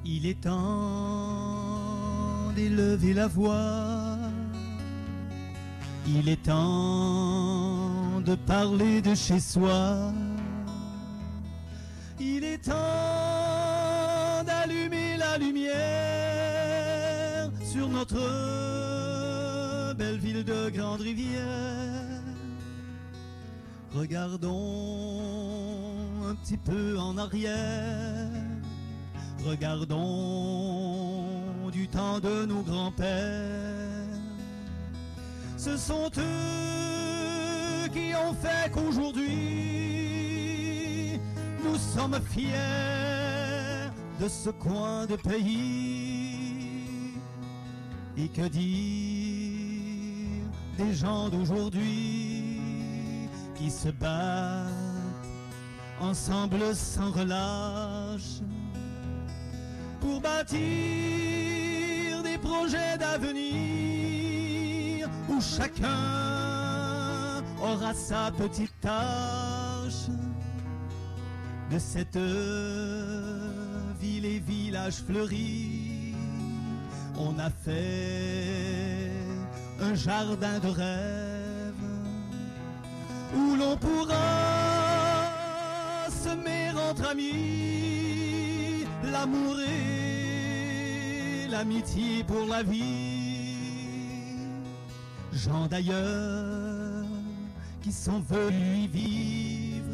Il est temps d'élever la voix. Il est temps de parler de chez soi. Il est temps d'allumer la lumière sur notre belle ville de Grande Rivière. Regardons un petit peu en arrière. Regardons du temps de nos grands-pères. Ce sont eux qui ont fait qu'aujourd'hui nous sommes fiers de ce coin de pays. Et que dire des gens d'aujourd'hui qui se battent ensemble sans relâche pour bâtir des projets d'avenir où chacun aura sa petite tâche. De cette ville et village fleuris, on a fait un jardin de rêve où l'on pourra semer entre amis l'amour et l'amitié pour la vie. Gens d'ailleurs qui sont venus y vivre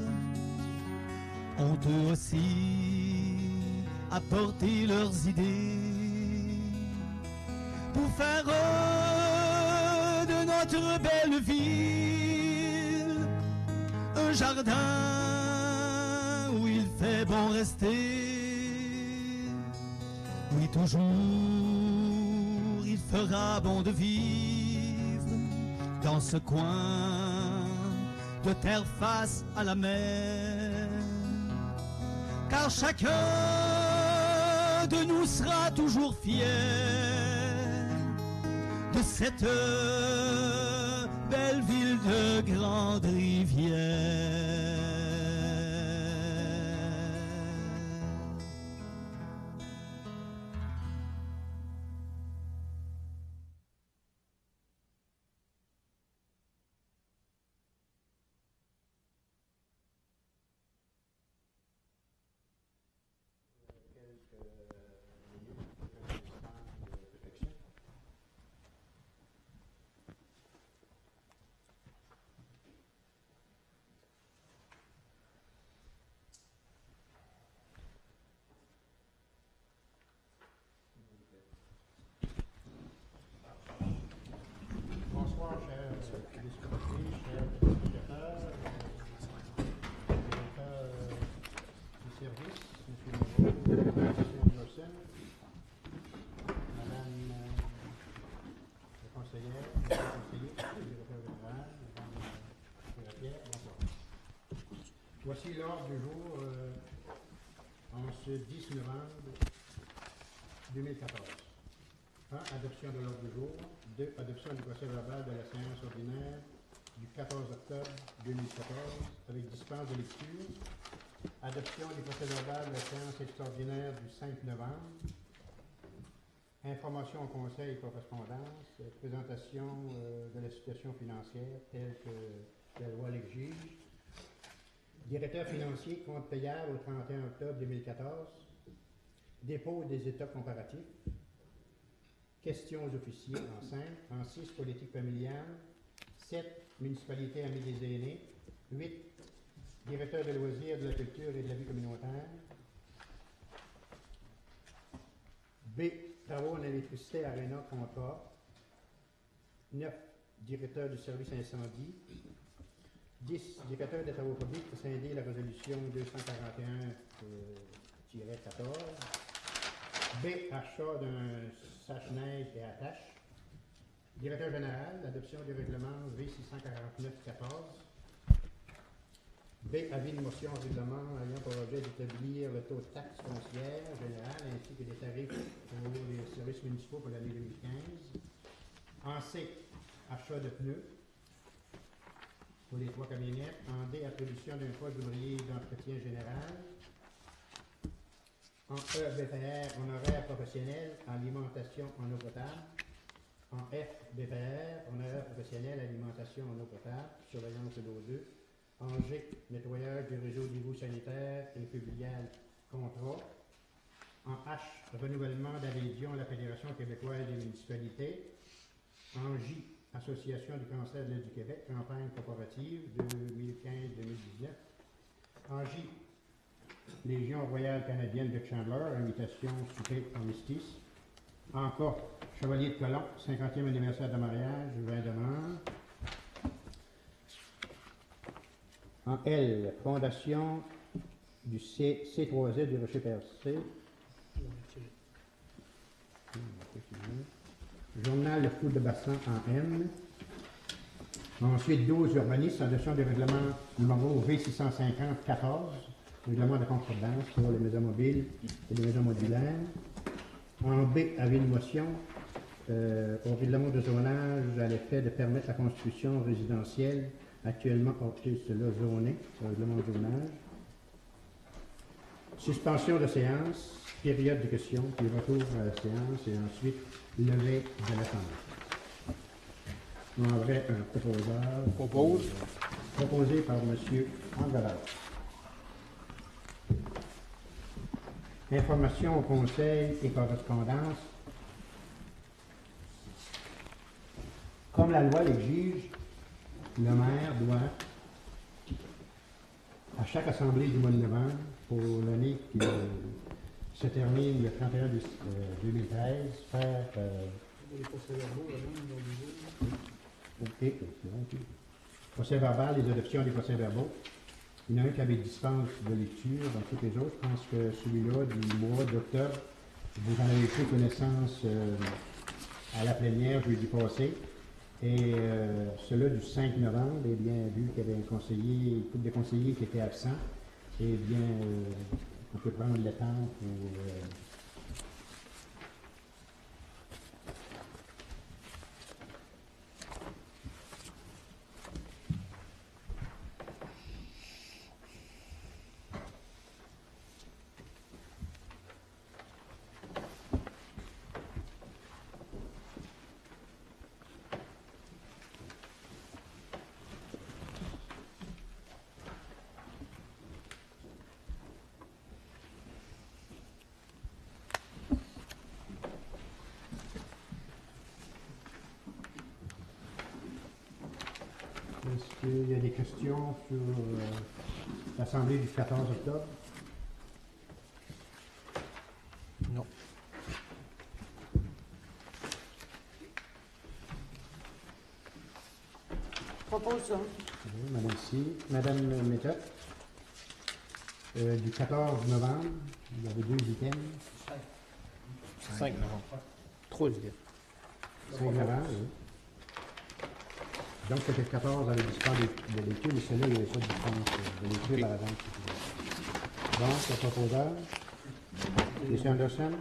ont eux aussi apporté leurs idées pour faire de notre belle ville un jardin où il fait bon rester. Oui, toujours il fera bon de vivre dans ce coin de terre face à la mer. Car chacun de nous sera toujours fier de cette belle ville de Grande Rivière. Bonsoir, chers discutés, chers spectateurs, directeur du service, M. Moreau, M. Anderson, Madame la conseillère, M. le conseiller, M. le directeur général, Madame Pierre, bonsoir. Voici l'ordre du jour en ce 10 novembre 2014. 1. Adoption de l'ordre du jour. 2. Adoption du procès verbal de la séance ordinaire du 14 octobre 2014 avec dispense de lecture. Adoption du procès verbal de la séance extraordinaire du 5 novembre. Information au conseil et correspondance. Présentation de la situation financière telle que la loi l'exige. Directeur financier, compte payable au 31 octobre 2014. Dépôt des états comparatifs. Questions aux officiers en 5, en 6, politique familiale, 7, municipalité amie des aînés, 8, directeur de loisirs, de la culture et de la vie communautaire, B, travaux en électricité, aréna, contrat, 9, directeur du service incendie, 10, directeur des travaux publics pour scinder la résolution 241-14, B, achat d'un sache-neige et attache. Directeur général, l'adoption du règlement V649-14. B, avis de motion au règlement ayant pour objet d'établir le taux de taxe foncière générale ainsi que des tarifs pour les services municipaux pour l'année 2015. En C, achat de pneus pour les 3 camionnettes. En D, attribution d'un poste d'ouvrier d'entretien général. En E, BPR, honoraires professionnels, alimentation en eau potable. En F, BPR, honoraires professionnels, alimentation en eau potable, surveillance de l'eau 2. En G, nettoyage du réseau d'égouts sanitaires et fluvial, contrat. En H, renouvellement d'adhésion à la Fédération québécoise des municipalités. En J, Association du cancer de l'Île du Québec, campagne corporative 2015-2019. En J, Légion royale canadienne de Chandler, invitation souper armistice. En K, Chevalier de Colomb, 50e anniversaire de mariage, 20 demeures. En L, fondation du C3Z du Rocher Percé. Journal Le Flou de Bassin en M. Ensuite, 12 urbanistes en adoption du règlement numéro V650-14, règlement de concordance pour les maisons mobiles et les maisons modulaires. En B, avis de motion au règlement de zonage à l'effet de permettre la construction résidentielle actuellement cela zoné, au règlement de zonage. Suspension de séance, période de questions, puis retour à la séance et ensuite levée de l'Assemblée. On aurait un proposeur. Proposé par M. Angelard. Information au conseil et correspondance. Comme la loi l'exige, le maire doit, à chaque assemblée du mois de novembre, pour l'année qui se termine le 31 2013, faire... procès verbal, les adoptions des procès verbaux. Il y en a un qui avait dispense de lecture, dans toutes les autres. Je pense que celui-là du mois d'octobre, vous en avez pris connaissance à la plénière jeudi passé. Et celui du 5 novembre, eh bien, vu qu'il y avait un conseiller, une couple de conseillers qui étaient absents, eh bien, on peut prendre le temps pour... Est-ce qu'il y a des questions sur l'Assemblée du 14 octobre? Non. Propose ça. Oui, Madame C. Madame Méthode, du 14 novembre, il y avait 2 items. 5 novembre. 3 idées. 5 novembre, oui. Donc, c'était le 14 avec dispense de lecture, mais celui-là, il n'y avait pas de dispense de lecture par exemple. Donc, le proposeur, M. Anderson.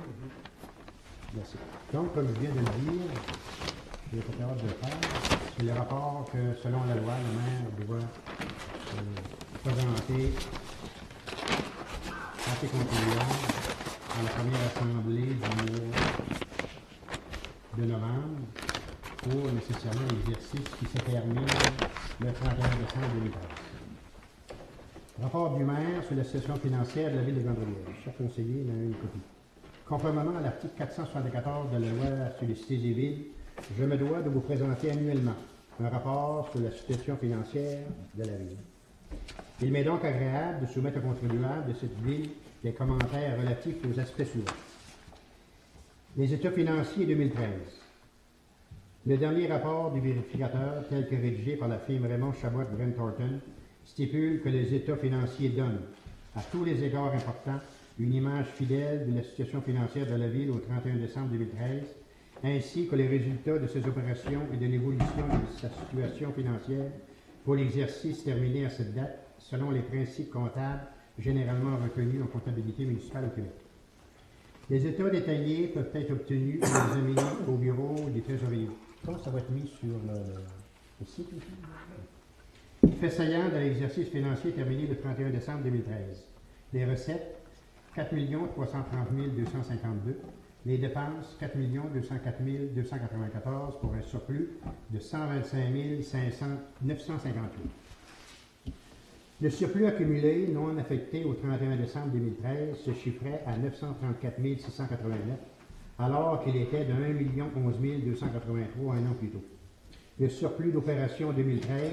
Merci. Donc, comme je viens de le dire, je n'ai pas capable de le faire. C'est le rapport que, selon la loi, le maire doit présenter à ses contribuables à la première assemblée du mois de novembre pour nécessairement l'exercice qui se termine le 31 décembre 2013. Rapport du maire sur la situation financière de la ville de Grande-Rivière. Chaque conseiller en a une copie. Conformément à l'article 474 de la loi sur les cités et villes, je me dois de vous présenter annuellement un rapport sur la situation financière de la ville. Il m'est donc agréable de soumettre aux contribuables de cette ville des commentaires relatifs aux aspects suivants. Les états financiers 2013. Le dernier rapport du vérificateur, tel que rédigé par la firme Raymond Chabot Brent Thornton, stipule que les états financiers donnent, à tous les égards importants, une image fidèle de la situation financière de la ville au 31 décembre 2013, ainsi que les résultats de ses opérations et de l'évolution de sa situation financière pour l'exercice terminé à cette date, selon les principes comptables généralement reconnus en comptabilité municipale au Québec. Les états détaillés peuvent être obtenus et examinés au bureau des trésoriers. Je pense que ça va être mis sur le site aussi. Fait saillant de l'exercice financier terminé le 31 décembre 2013. Les recettes, 4 330 252. Les dépenses, 4 204 294 pour un surplus de 125 958. Le surplus accumulé non affecté au 31 décembre 2013 se chiffrait à 934 689, alors qu'il était de 1 011 283 un an plus tôt. Le surplus d'opération 2013,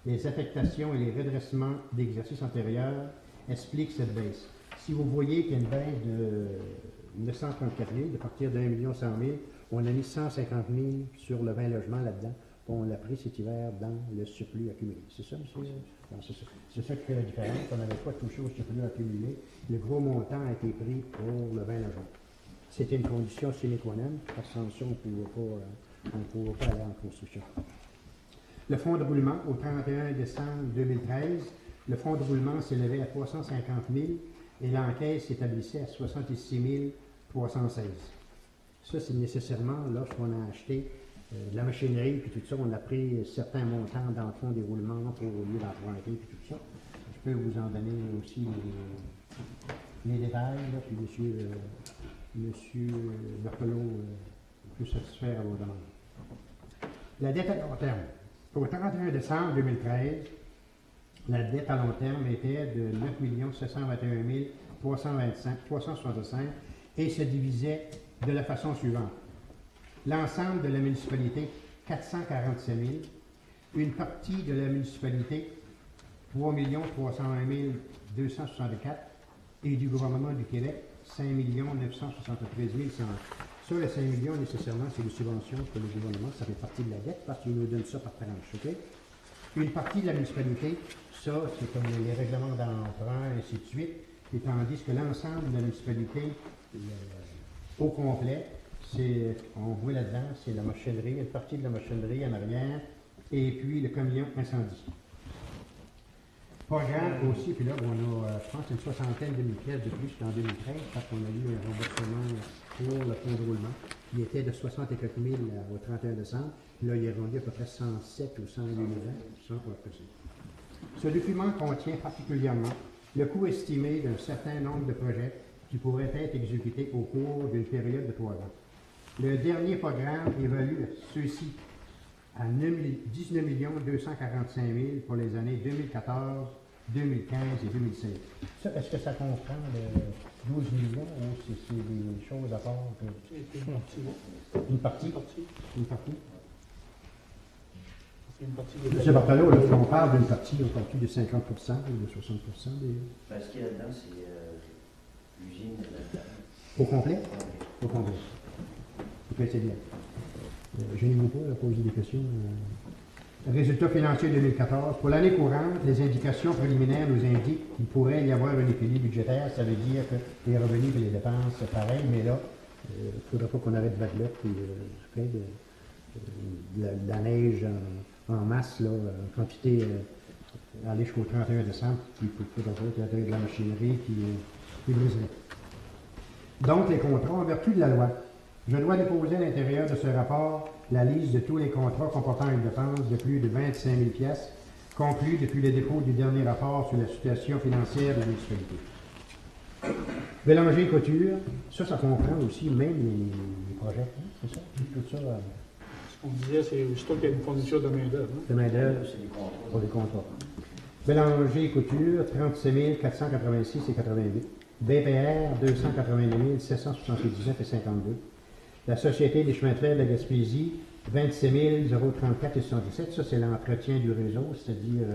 les affectations et les redressements d'exercices antérieurs expliquent cette baisse. Si vous voyez qu'il y a une baisse de 934 000, de partir d'1 100 000, on a mis 150 000 sur le 20 logements là-dedans, puis on l'a pris cet hiver dans le surplus accumulé. C'est ça, monsieur? Non, c'est ça. C'est ça qui fait la différence. On n'avait pas touché au surplus accumulé. Le gros montant a été pris pour le 20 logements. C'était une condition sine qua non, parce que sans ça, on ne pouvait pas aller en construction. Le fonds de roulement, au 31 décembre 2013, le fonds de roulement s'élevait à 350 000 et l'encaisse s'établissait à 66 316. Ça, c'est nécessairement lorsqu'on a acheté de la machinerie, puis tout ça, on a pris certains montants dans le fonds des roulements pour au lieu d'emprunter, puis tout ça. Je peux vous en donner aussi les détails, là, puis monsieur Berthelot peut satisfaire à vos demandes. La dette à long terme. Au 31 décembre 2013, la dette à long terme était de 9 721 365 et se divisait de la façon suivante. L'ensemble de la municipalité, 447 000. Une partie de la municipalité, 3 301 264. Et du gouvernement du Québec, 5 973 100. Ça, les 5 millions, nécessairement, c'est des subventions pour le gouvernement. Ça fait partie de la dette parce qu'il nous donne ça par tranche. Okay? Une partie de la municipalité, ça, c'est comme les règlements d'emprunt, et ainsi de suite. Et tandis que l'ensemble de la municipalité, au complet, on voit là-dedans, c'est la machinerie, une partie de la machinerie en arrière, et puis le camion incendie. Programme aussi, puis là, on a, je pense, une soixantaine de mille pièces de plus qu'en 2013, parce qu'on a eu un remboursement pour le fonds de roulement, qui était de 64 000 au 31 décembre. Là, il est rendu à peu près 107 ou 108 000 sans pour précis. Ce document contient particulièrement le coût estimé d'un certain nombre de projets qui pourraient être exécutés au cours d'une période de 3 ans. Le dernier programme évalue ceux-ci à 19 245 000 pour les années 2014, 2015 et 2016. Ça, est-ce que ça comprend le 12 millions ou c'est des choses à part? Une partie? Une partie? M. Barthelot, là, on parle d'une partie, on parle de 50% ou de 60% des... Parce qu'il y a là-dedans, c'est l'usine là-dedans. Au complet? Au complet. Ok, c'est bien. Je n'ai pas à poser des questions. Résultat financier 2014. Pour l'année courante, les indications préliminaires nous indiquent qu'il pourrait y avoir un équilibre budgétaire. Ça veut dire que les revenus et les dépenses, c'est pareil, mais là, il ne faudra pas qu'on arrête de battre puis de la neige en masse, là, en quantité, aller jusqu'au 31 décembre, puis il faudra de la machinerie qui briserait. Donc, les contrats en vertu de la loi. Je dois déposer à l'intérieur de ce rapport la liste de tous les contrats comportant une dépense de plus de 25 000 pièces conclus depuis le dépôt du dernier rapport sur la situation financière de la municipalité. Bélanger et couture, ça comprend aussi même les projets, hein, c'est ça? Tout ça. Ce qu'on disait, c'est aussitôt qu'il y a une fourniture de main-d'œuvre. Hein? De main-d'œuvre pour les contrats. Bélanger et couture, 37 486 et 88. BPR, 282 779 et 52. La Société des chemins de fer de la Gaspésie, 27 034 et 77. Ça, c'est l'entretien du réseau, c'est-à-dire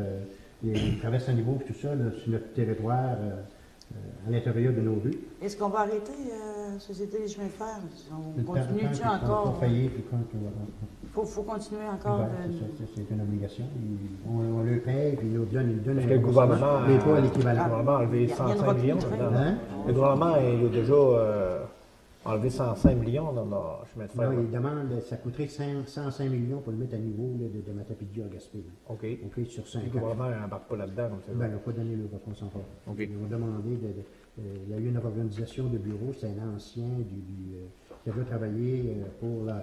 les traverses à niveau, tout ça, là, sur notre territoire, à l'intérieur de nos rues. Est-ce qu'on va arrêter Société des chemins de fer? On continue-tu encore? Il faut continuer encore. C'est une obligation. On le paye, puis il nous donne Parce que le gouvernement, mais pas à l'équivalent. Le gouvernement a enlevé 105 millions. Le gouvernement a déjà enlevé 105 millions dans nos chemins de fer. Non, il demande, ça coûterait 105 millions pour le mettre à niveau là, de Matapédia à Gaspé. OK. Sur 5 ans. Le gouvernement n'embarque pas là-dedans. Ben, il n'a pas donné le réponse encore. Okay. Ils ont demandé, il y a eu une organisation de bureau, c'est un ancien qui avait travaillé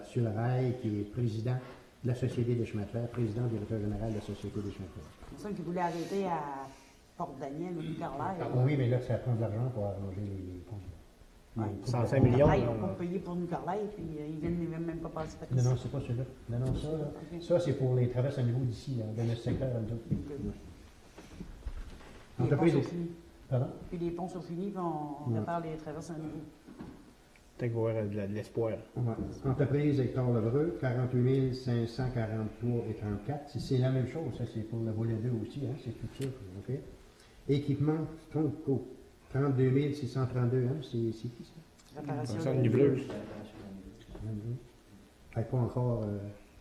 sur le rail, qui est président de la Société des chemins de fer, président directeur général de la Société des chemins de fer. C'est ça qui voulait arrêter à Port-Daniel ou Nicarlais. Oui, mais là, ça prend de l'argent pour arranger les Ouais. 105 millions. Ils n'ont pas payé pour Nicolai, puis ils viennent même pas passer par Non, ici. non, c'est pas celui-là. Non, non, ça, là, Ok. ça c'est pour les traverses à niveau d'ici, là, de notre secteur. à nous autres. Les ponts Entreprise. sont finis. Pardon? Puis les ponts sont finis, puis on Ouais. répare les traverses à nouveau. Peut-être qu'il va y avoir de l'espoir. Ouais. Entreprise Hector Levreux, 48 543,34. C'est la même chose, ça c'est pour le volet 2 aussi, hein, c'est tout ça. OK. Équipement Tronco, 32 632, hein, c'est qui ça? Réparation Ça, de- une niveleuse. Elle n'est pas encore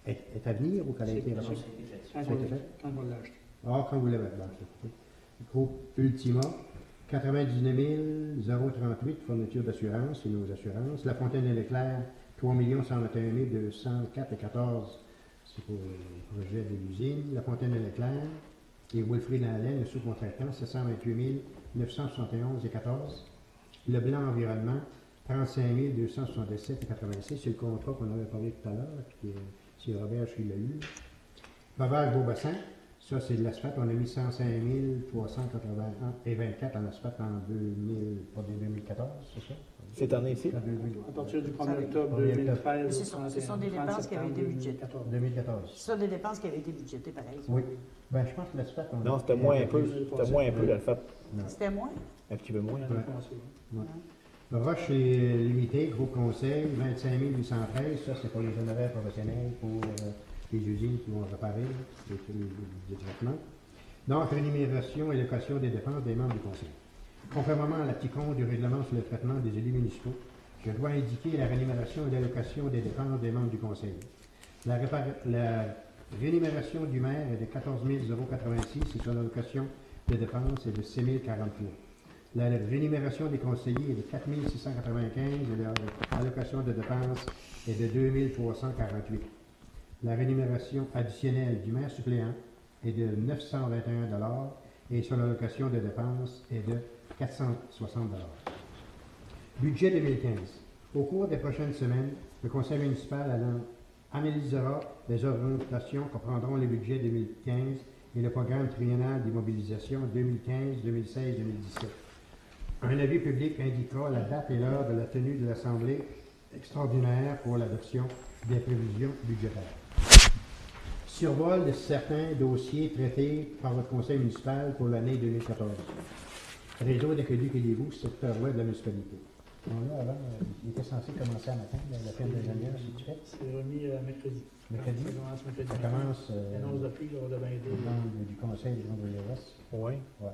est à venir ou qu'elle a été reçue? Quand Ça a été fait? on va l'acheter. Ah, quand vous l'avez acheté. Groupe Ultima, 99 038, fourniture d'assurance, c'est nos assurances. La Fontaine et l'Éclair, 3 121 204,14, c'est pour le projet de l'usine. La Fontaine et l'Éclair, et Wilfrid Allen, le sous-contractant, 728 971,14. Le Blanc Environnement, 35 277,86. C'est le contrat qu'on avait parlé tout à l'heure, puis c'est Robert qui l'a eu. Bavard Beaubassin, ça c'est de l'asphalte. On a mis 105 381,24 en asphalte en 2014, c'est ça? Cette année ici? En 2000 À partir du 1er Ça octobre va. 2013 Ce sont des dépenses qui avaient été budgétées. 2014. Ce sont des dépenses qui avaient été budgétées, pareil. Oui. Ben, je pense que l'asphalte, on Non, c'était moins un peu. C'était moins un peu, le fait. Non. C'était moins? Un petit peu moins. Roche et Limité, groupe conseil, 25 813. Ça, c'est pour les honoraires professionnels, pour les usines qui vont réparer les traitements. Donc, rémunération et location des dépenses des membres du conseil. Conformément à l'article 11 du règlement sur le traitement des élus municipaux, je dois indiquer la rémunération et l'allocation des dépenses des membres du conseil. La rémunération du maire est de 14 086 et son allocation de dépenses est de 6 043. La rémunération des conseillers est de 4 695 et leur allocation de dépenses est de 2 348. La rémunération additionnelle du maire suppléant est de 921 et son allocation de dépenses est de 460 Budget 2015. Au cours des prochaines semaines, le conseil municipal analysera les orientations que prendront les budgets 2015 et le programme triennal d'immobilisation 2015, 2016, 2017. Un avis public indiquera la date et l'heure de la tenue de l'Assemblée extraordinaire pour l'adoption des prévisions budgétaires. Survol de certains dossiers traités par le conseil municipal pour l'année 2014. Réseau d'aqueduc et d'égouts, secteur ouest de la municipalité. Bon, là, avant, il était censé commencer à matin, la fin de l'année, c'est fait. C'est remis mercredi. Mercredi? Ça commence mercredi. Ça commence L'annonce de prix, on devait aider. membre du conseil du nombre de l'Ouest. Oui. Ouais.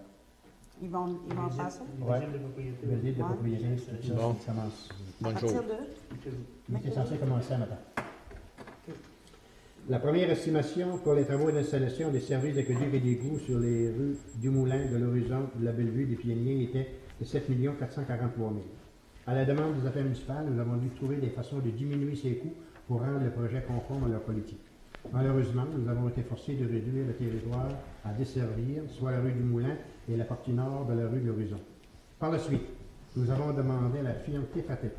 Ils vont faire ça? Ouais. de propriété. Le livre de Ouais. propriété, c'est ça, Bon. ça commence. À Bonne partir chose. de... Mercredi. Il était censé commencer à matin. Ok. La première estimation pour les travaux d'installation des services d'aqueduc et d'égouts sur les rues du Moulin, de l'Horizon, de la Bellevue, des Pionniers était de 7 443 000. À la demande des affaires municipales, nous avons dû trouver des façons de diminuer ces coûts pour rendre le projet conforme à leur politique. Malheureusement, nous avons été forcés de réduire le territoire à desservir, soit la rue du Moulin et la partie nord de la rue de l'Horizon. Par la suite, nous avons demandé à la firme Tefatec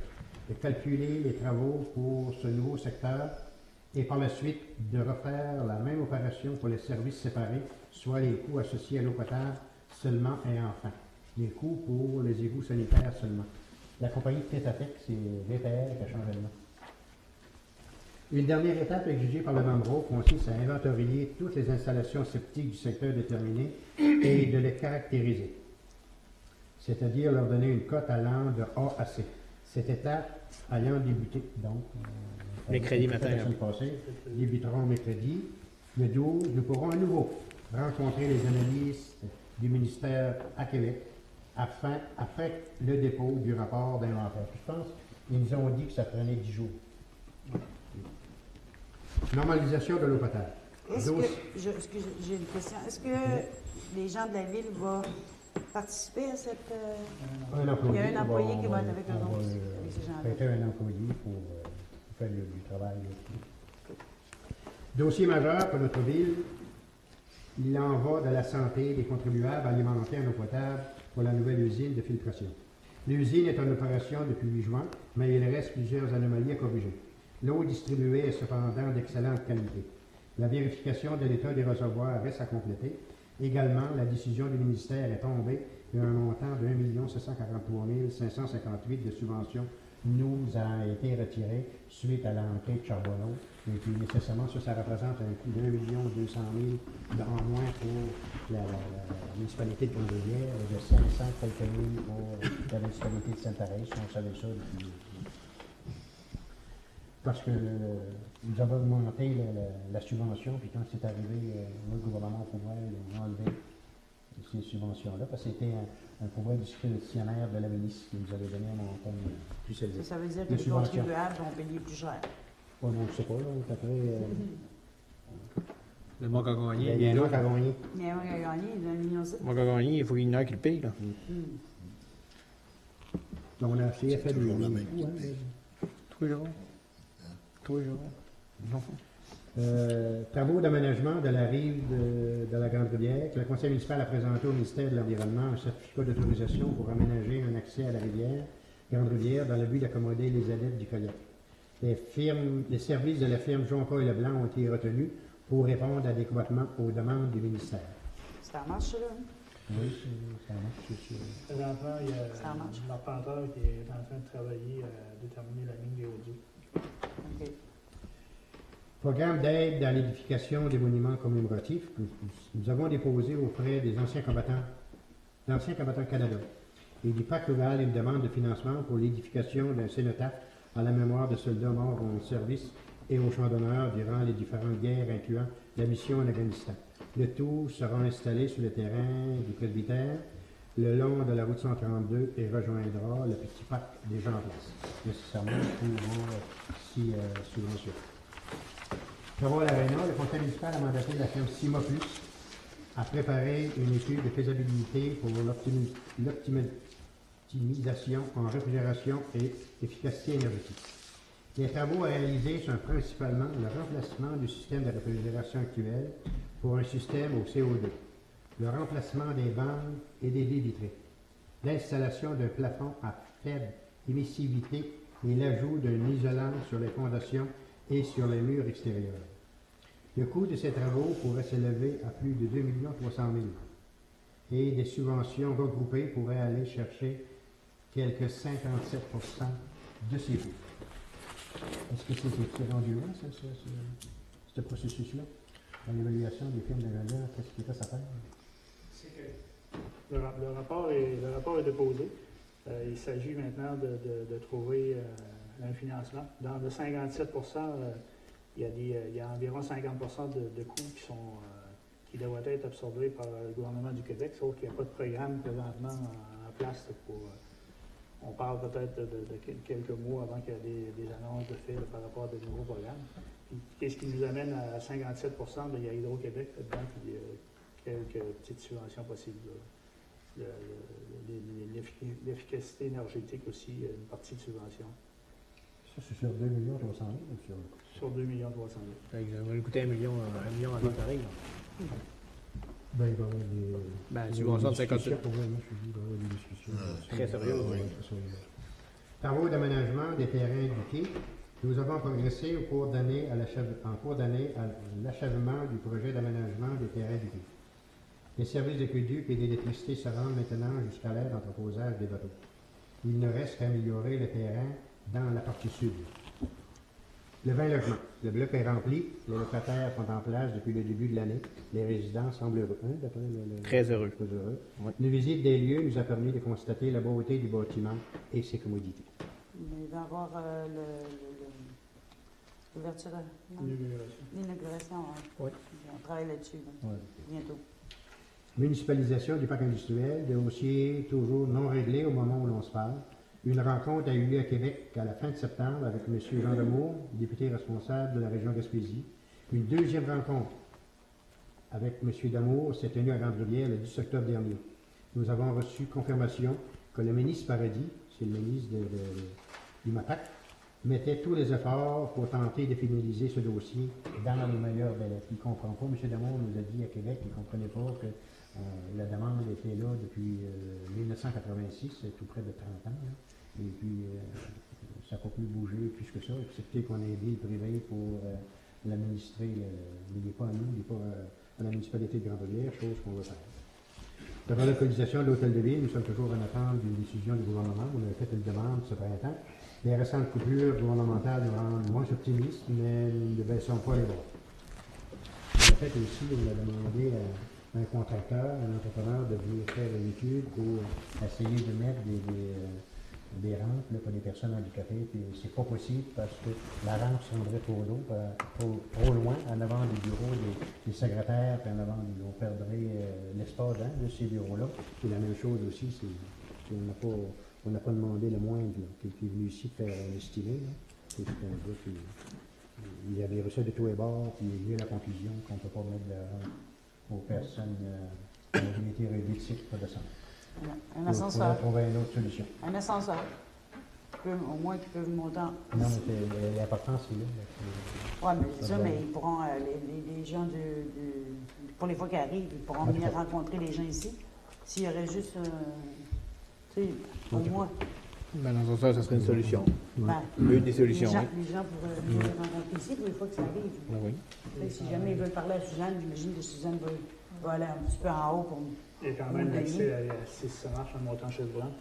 de calculer les travaux pour ce nouveau secteur et par la suite de refaire la même opération pour les services séparés, soit les coûts associés à l'eau potable seulement et enfin, les coûts pour les égouts sanitaires seulement. La compagnie Tefatec, c'est VPR qui a changé de nom. Une dernière étape exigée par le membre consiste à inventorier toutes les installations septiques du secteur déterminé et de les caractériser, c'est-à-dire leur donner une cote allant de A à C. Cette étape ayant débuté, donc, Mercredi matin. la semaine passée, débuteront mercredi. Le 12, nous pourrons à nouveau rencontrer les analystes du ministère à Québec après le dépôt du rapport d'inventaire. Je pense qu'ils nous ont dit que ça prenait 10 jours. Normalisation de l'eau potable. Est-ce que, j'ai une question. Est-ce que les gens de la ville vont participer à cette... Un employé, Il y a un employé qui va être avec eux on va, autres, avec ces gens-là. prêter un employé pour faire du travail. Dossier majeur pour notre ville, il en va de la santé des contribuables alimentés en eau potable pour la nouvelle usine de filtration. L'usine est en opération depuis 8 juin, mais il reste plusieurs anomalies à corriger. L'eau distribuée est cependant d'excellente qualité. La vérification de l'état des réservoirs reste à compléter. Également, la décision du ministère est tombée et un montant de 1 743 558 de subventions nous a été retiré suite à l'entrée de Charbonneau. Et puis nécessairement, ça représente un coût d'1 200 000 en moins pour la municipalité de Grande-Rivière et de 500 quelques mille pour la municipalité de Sainte-Thérèse. On savait ça depuis. Parce que nous avons augmenté la subvention, puis quand c'est arrivé, le gouvernement pouvait enlever ces subventions-là, parce que c'était un pouvoir discrétionnaire de la ministre qui nous avait donné un montant plus élevé. Ça veut dire que les contribuables vont payer plus cher. Oui, je ne sais pas, là, après... Le manque à gagner. Il y a un manque à gagner. Il y a un manque à gagner, il y a 1,7 million. Le manque à gagner, il faut qu'il y en ait qui le paye, là. Donc, on a essayé de faire toujours des... la même Ouais, idée. Toujours. Toujours. Travaux d'aménagement de la rive de la Grande-Rivière, que le conseil municipal a présenté au ministère de l'Environnement un certificat d'autorisation pour aménager un accès à la rivière Grande-Rivière dans le but d'accommoder les adeptes du collecte. Les services de la firme Jonca et Leblanc ont été retenus pour répondre adéquatement aux demandes du ministère. Ça marche, là? Oui, ça marche, c'est sûr. Présentement, il y a Ça marche. l'arpenteur qui est en train de travailler à déterminer la ligne des hauts. OK. Programme d'aide dans l'édification des monuments commémoratifs. Nous avons déposé auprès des anciens combattants Canada et du Pacte rural une demande de financement pour l'édification d'un cénotaphe à la mémoire de soldats morts en service et au champ d'honneur durant les différentes guerres incluant la mission en Afghanistan. Le tout sera installé sur le terrain du presbytère le long de la route 132 et rejoindra le petit parc déjà en place, nécessairement pour subvention. Travaux à l'Arena, le conseil municipal a mandaté la firme Cima Plus à préparer une étude de faisabilité pour l'optimisation en réfrigération et efficacité énergétique. Les travaux à réaliser sont principalement le remplacement du système de réfrigération actuel pour un système au CO2, le remplacement des bandes et des baies vitrées, l'installation d'un plafond à faible émissivité et l'ajout d'un isolant sur les fondations et sur les murs extérieurs. Le coût de ces travaux pourrait s'élever à plus de 2 300 000 et des subventions regroupées pourraient aller chercher quelques 57 de ces coûts. Est-ce que c'est rendu loin, ce processus-là? L'évaluation des firmes d'ingénieurs, qu'est-ce qui reste à faire? C'est que le rapport est déposé. Il s'agit maintenant de trouver un financement. Dans le 57 il y a environ 50 de coûts qui devraient être absorbés par le gouvernement du Québec, sauf qu'il n'y a pas de programme présentement en place. On parle peut-être de quelques mois avant qu'il y ait des annonces de fait par rapport à de nouveaux programmes. Qu'est-ce qui nous amène à 57 il y a Hydro-Québec là-dedans, puis quelques petites subventions possibles. L'efficacité énergétique aussi, une partie de subvention. Ça, c'est sur 2 300 000 ou sur 2 300 000. Ça va nous coûter 1 million à l'appareil. Ben, il va y avoir des subvention de 50 000. Des discussions. Très sérieux. Travaux d'aménagement des terrains du quai. Nous avons progressé en cours d'année à l'achèvement du projet d'aménagement des terrains du quai. Les services d'aqueduc et d'électricité se rendent maintenant jusqu'à l'aire d'entreposage des bateaux. Il ne reste qu'à améliorer le terrain dans la partie sud. Le 20 logements. Le bloc est rempli. Les locataires sont en place depuis le début de l'année. Les résidents semblent heureux. Très heureux. Très heureux. Oui. Une visite des lieux nous a permis de constater la beauté du bâtiment et ses commodités. Il va y avoir l'ouverture, l'inauguration. Oui. On travaille là-dessus bientôt. Municipalisation du parc industriel, dossier toujours non réglé au moment où l'on se parle. Une rencontre a eu lieu à Québec à la fin de septembre avec M. Jean Demour, député responsable de la région Gaspésie. Une deuxième rencontre avec M. Damour s'est tenue à Grande-Rivière le 10 octobre dernier. Nous avons reçu confirmation que le ministre Paradis, c'est le ministre du MAPAC, mettait tous les efforts pour tenter de finaliser ce dossier dans les meilleurs délais. Il ne comprend pas. M. Damour nous a dit à Québec qu'il ne comprenait pas que la demande était là depuis 1986, c'est tout près de 30 ans. Là. Et puis, ça n'a pas pu bouger plus que ça, excepté qu'on ait aidé le privé pour l'administrer. Il n'est pas à nous, il n'est pas à la municipalité de Grande-Rivière, chose qu'on va faire. La relocalisation de l'hôtel de ville, nous sommes toujours en attente d'une décision du gouvernement. On a fait une demande ce printemps. Les récentes coupures gouvernementales nous rendent moins optimistes, mais nous ne baissons pas les bras. En fait, aussi, on a demandé à un contracteur, un entrepreneur de venir faire une étude pour essayer de mettre des rampes là, pour les personnes handicapées. Puis c'est pas possible parce que la rampe serait trop loin en avant des bureaux des secrétaires, puis en avant, on perdrait l'espace de ces bureaux-là. Et la même chose aussi, c'est on n'a pas demandé le moindre qui est venu ici faire un estimé. C'est un gars qui il avait reçu de tous les bords, puis il y a eu la conclusion qu'on ne peut pas mettre de rampe aux personnes qui ont mobilité réduite pour descendre. Un ascenseur. Il faut trouver une autre solution. Un ascenseur. Au moins qu'ils peuvent monter en... Non, mais l'important, c'est là. Oui, mais c'est ça, mais ils pourront, les gens pour les fois qui arrivent, ils pourront venir rencontrer les gens ici. S'il y aurait juste, tu sais, au moins... Ben, dans ce sens, ça serait une solution. Ben, Une des solutions, les gens pourraient venir rencontrer ici pour les fois que ça arrive. Ah oui. Si jamais ils veulent parler à Suzanne, j'imagine que Suzanne va aller un petit peu en haut pour... Il y a quand même l'accès si ça marche en montant chez le blanc.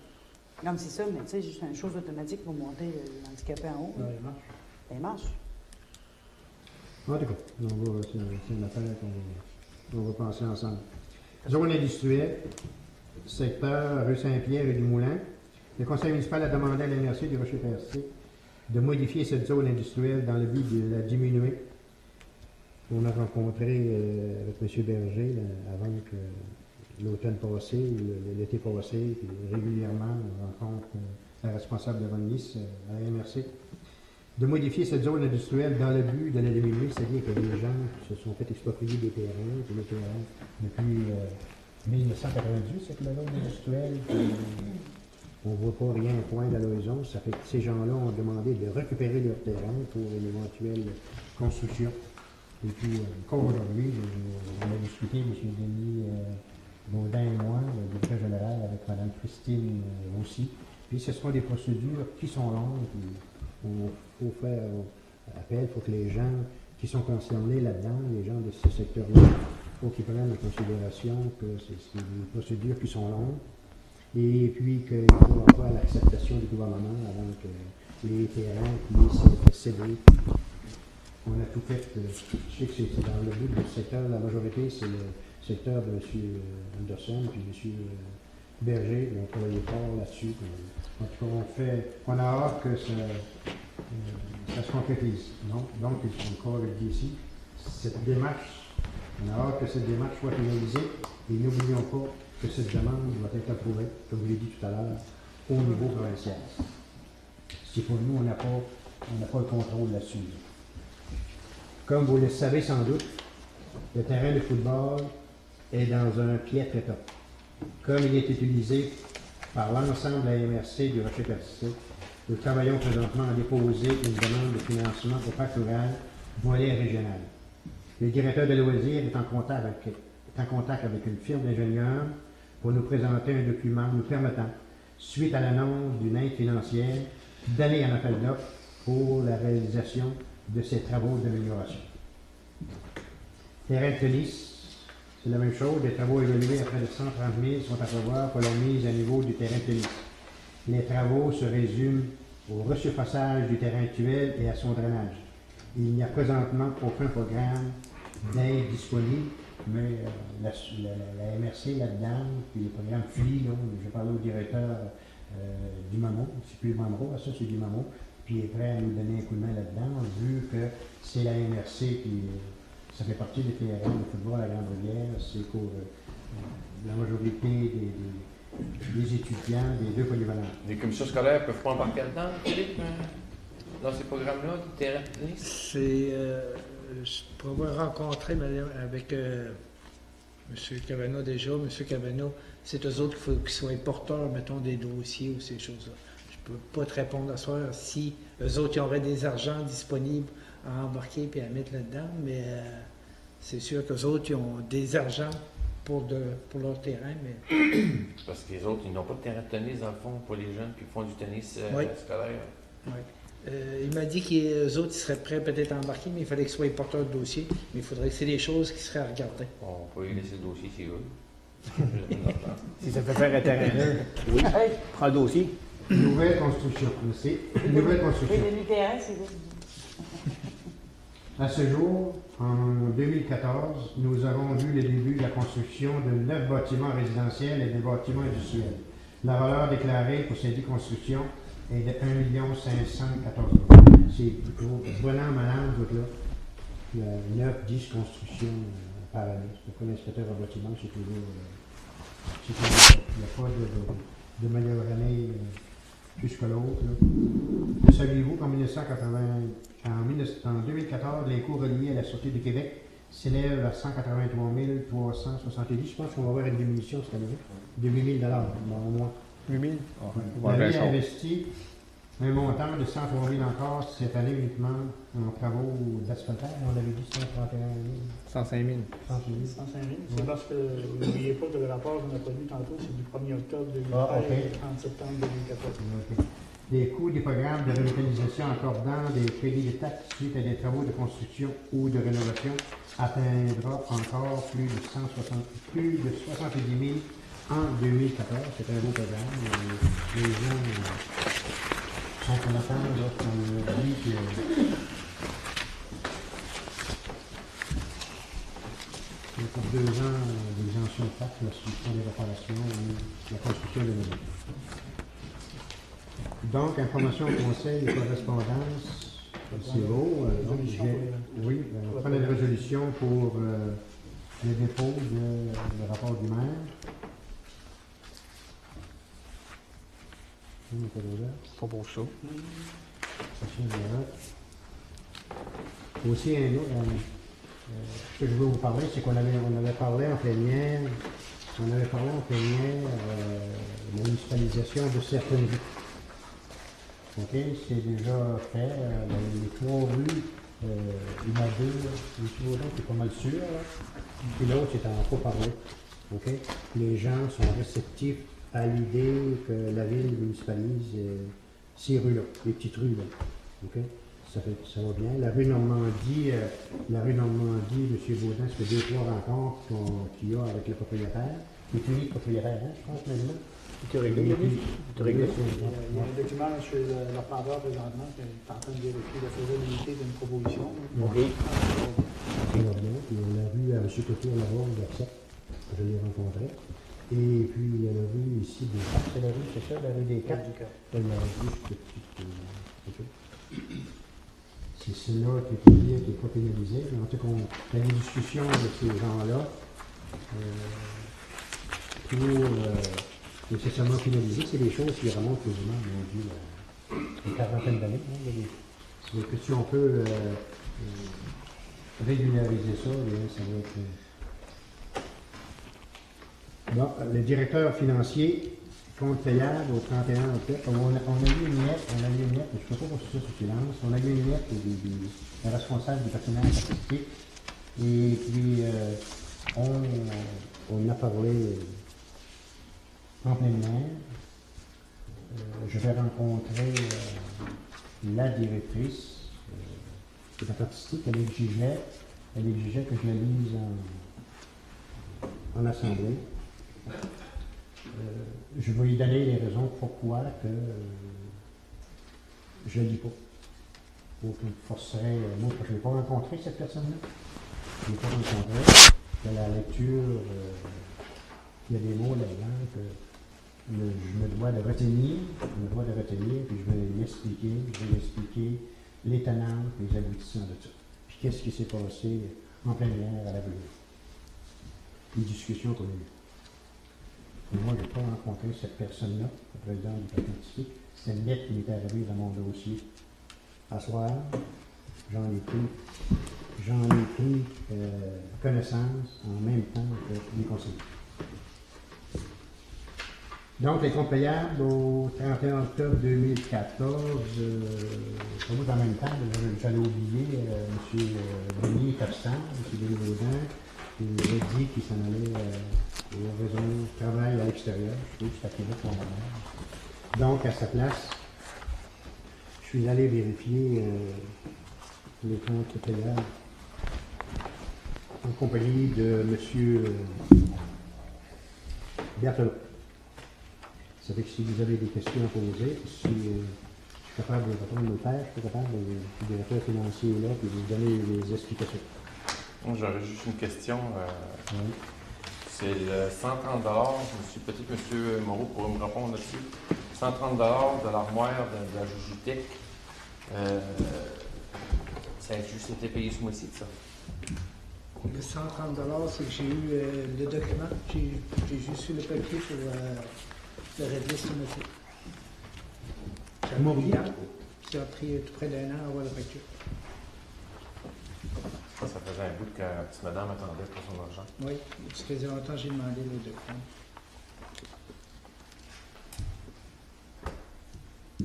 Non, mais c'est ça, mais tu sais, juste une chose automatique pour monter l'handicapé en haut. Oui, il marche. Ben, il marche. En tout cas, c'est une affaire qu'on va penser ensemble. Zone industrielle, secteur rue Saint-Pierre et du Moulin. Le conseil municipal a demandé à la MRC du Rocher-Percé de modifier cette zone industrielle dans le but de la diminuer. On a rencontré avec M. Berger avant que l'automne passé ou l'été passé, puis régulièrement on rencontre la responsable de Ronnis à la MRC, de modifier cette zone industrielle dans le but de la diminuer, c'est-à-dire que les gens se sont fait exproprier des terrains, puis les terrains depuis 1998, c'est que la zone industrielle, on ne voit pas rien poindre à l'horizon, ça fait que ces gens-là ont demandé de récupérer leur terrain pour une éventuelle construction. Et puis, encore aujourd'hui, on a discuté, M. Denis Baudin et moi, le directeur général, avec Mme Christine aussi. Puis, ce seront des procédures qui sont longues. Il faut faire appel, il faut que les gens qui sont concernés là-dedans, les gens de ce secteur-là, il faut qu'ils prennent en considération que c'est des procédures qui sont longues. Et puis qu'il faut avoir l'acceptation du gouvernement avant que les terrains puissent céder. On a tout fait. Je sais que c'est dans le but de ce secteur, la majorité, c'est le secteur de M. Anderson puis M. Berger. On travaille fort là-dessus. En tout cas, on a hâte que ça se concrétise. Donc, encore le dit ici, cette démarche, on a hâte que cette démarche soit réalisée et n'oublions pas que cette demande doit être approuvée, comme je l'ai dit tout à l'heure, au niveau provincial. Si pour nous, on n'a pas le contrôle là-dessus. Comme vous le savez sans doute, le terrain de football est dans un piètre état. Comme il est utilisé par l'ensemble de la MRC du Rocher-Percé, nous travaillons présentement à déposer une demande de financement au parc rural volet régional. Le directeur de loisirs est en contact avec une firme d'ingénieurs pour nous présenter un document nous permettant, suite à l'annonce d'une aide financière, d'aller en appel d'offres pour la réalisation de ces travaux d'amélioration. Terrain de tennis, c'est la même chose. Des travaux évalués à près de 130 000 sont à prévoir pour la mise à niveau du terrain de tennis. Les travaux se résument au resurfaçage du terrain actuel et à son drainage. Il n'y a présentement aucun programme d'aide disponible, mais la MRC là-dedans, puis le programme FLI, je parlais au directeur du MAMO, c'est plus le MAMRO, ça c'est du MAMO, puis il est prêt à nous donner un coup de main là-dedans, vu que c'est la MRC qui, ça fait partie des terrains de football à Grande-Rivière, c'est pour la majorité des étudiants des deux polyvalents. Les commissions scolaires ne peuvent pas embarquer là-dedans, Philippe, dans ces programmes-là, du terrain de tennis? C'est... je pourrais rencontrer avec M. Cavanaugh déjà. M. Cavanaugh, c'est eux autres qu'il faut qu'ils soient porteurs, mettons, des dossiers ou ces choses-là. Je ne peux pas te répondre à ce soir si eux autres ils auraient des argents disponibles à embarquer et à mettre là-dedans, mais c'est sûr qu'eux autres ils ont des argents pour leur terrain. Mais... Parce que les autres, ils n'ont pas de terrain de tennis, dans le fond, pour les jeunes qui font du tennis scolaire. Oui. Il m'a dit qu'eux autres ils seraient prêts peut-être à embarquer, mais il fallait qu'ils soient porteurs de dossier. Mais il faudrait que c'est des choses qui seraient à regarder. On peut y laisser le dossier s'ils veulent. Si ça fait faire un terrain neuf, oui. Hey, Prends le dossier. Nouvelle construction. C'est une nouvelle oui, construction. le terrain, c'est ça. À ce jour, en 2014, nous avons vu le début de la construction de 9 bâtiments résidentiels et des bâtiments industriels. La valeur déclarée pour ces 10 constructions est de 1 514 000. C'est vraiment malade, votre là. Il y a 9-10 constructions par année. C'est pas l'inspecteur en bâtiment, c'est toujours. Il n'y a pas de meilleure année plus que l'autre. Le saviez-vous qu'en en 2014, les coûts reliés à la Sûreté du Québec s'élèvent à 183 370. Je pense qu'on va avoir une diminution cette année. De 8 000 au moins. 8 000? La Ville a investi un montant de 103 000 encore cette année uniquement en travaux d'asphaltage. On avait dit 131 000. 105 000. 105 000. 105 000. C'est parce que, n'oubliez pas que le rapport qu'on n'a pas lu tantôt, c'est du 1er octobre 2013 Ah, ok. au 30 septembre 2014. Ok. Les coûts des programmes de revitalisation accordant des crédits de taxes suite à des travaux de construction ou de rénovation atteindra encore plus de 70 000 en 2014. C'est un beau programme. Les gens sont en attente lorsqu'on leur dit que pour 2 ans d'exemption de taxes lorsqu'ils font des réparations ou la construction de maisons. Donc, information au conseil et correspondance, c'est beau. Oui, on prend une résolution pour le dépôt du rapport du maire. Pas pour ça. Aussi, un autre, ce que je veux vous parler, c'est qu'on avait parlé en plénière, de la municipalisation de certaines rues. OK, c'est déjà fait. Les 3 rues, il y en a 2, le Thibaudon qui est pas mal sûr, là. Puis l'autre, c'est en pas parler. OK? Les gens sont réceptifs à l'idée que la ville municipalise ces rues-là, les petites rues là. OK? Ça va bien. La rue Normandie, M. Baudin, ça fait 2-3 rencontres qu'il y a avec le propriétaire. Il est unique propriétaire, hein, je pense, maintenant. Tu as réglé, Yannick? Tu as réglé? Il y a un document chez l'opérateur présentement qui est en train de vérifier la faisabilité d'une proposition. OK. Ça va bien. Puis on a vu à M. Couture là-bas, je l'ai rencontré. Et puis il y a la rue ici des 4, c'est la rue, c'est ça, la rue des 4. La rue, c'est celle-là qui est pas pénalisée. En tout cas, on a des discussions avec ces gens-là pour nécessairement pénaliser. C'est des choses qui remontent quasiment, mon Dieu, une quarantaine d'années. Donc, si on peut régulariser ça, ça va être. Bon, le directeur financier, compte payable au 31 octobre. On a eu une lettre, mais je ne peux pas poursuivre ça sous silence. On a eu une lettre des responsables du personnel statistique. Et puis, on a parlé en plein air. Je vais rencontrer la directrice de la statistique. Elle exigeait que je la lise en assemblée. Je vais lui donner les raisons pourquoi que je ne lis pas. Ou que je forcerais. Moi, je ne l'ai pas rencontré, cette personne-là. Je ne l'ai pas rencontré. De la lecture, il y a des mots là-dedans que je me dois de retenir. Puis je vais lui expliquer les tenants et les aboutissants de ça. Puis qu'est-ce qui s'est passé en plein air à l'avenir. Une discussion qu'on a eue. Moi, je n'ai pas rencontré cette personne-là, le président du parti statistique. C'est une lettre qui m'est arrivée dans mon dossier. À soir, j'en ai pris connaissance en même temps que les conseillers. Donc, les comptes payables au 31 octobre 2014, sans doute en même temps, j'allais oublier, M. Denis est absent, M. Denis Baudin, il a dit qu'il s'en allait aux raisons de travail à l'extérieur. Je trouve que c'est à Québec mon honneur. Donc, à sa place, je suis allé vérifier les comptes payables en compagnie de M. Berthelot. Ça fait que si vous avez des questions à poser, si je suis capable de répondre le faire, je suis capable, le directeur financier est là, puis vous donner les explications. Moi, j'aurais juste une question. Oui. C'est le 130 peut-être M. Moreau pourrait me répondre là-dessus. 130 de l'armoire de la Jujutec. Ça a juste été payé ce mois-ci, ça? Le 130 c'est que j'ai eu le document. J'ai juste eu le papier pour le régler ce mois-ci. Ça a pris tout près d'un an à avoir la facture. Ça faisait un bout que cette madame attendait pour son argent. Oui, ça faisait longtemps que j'ai demandé le document. C'est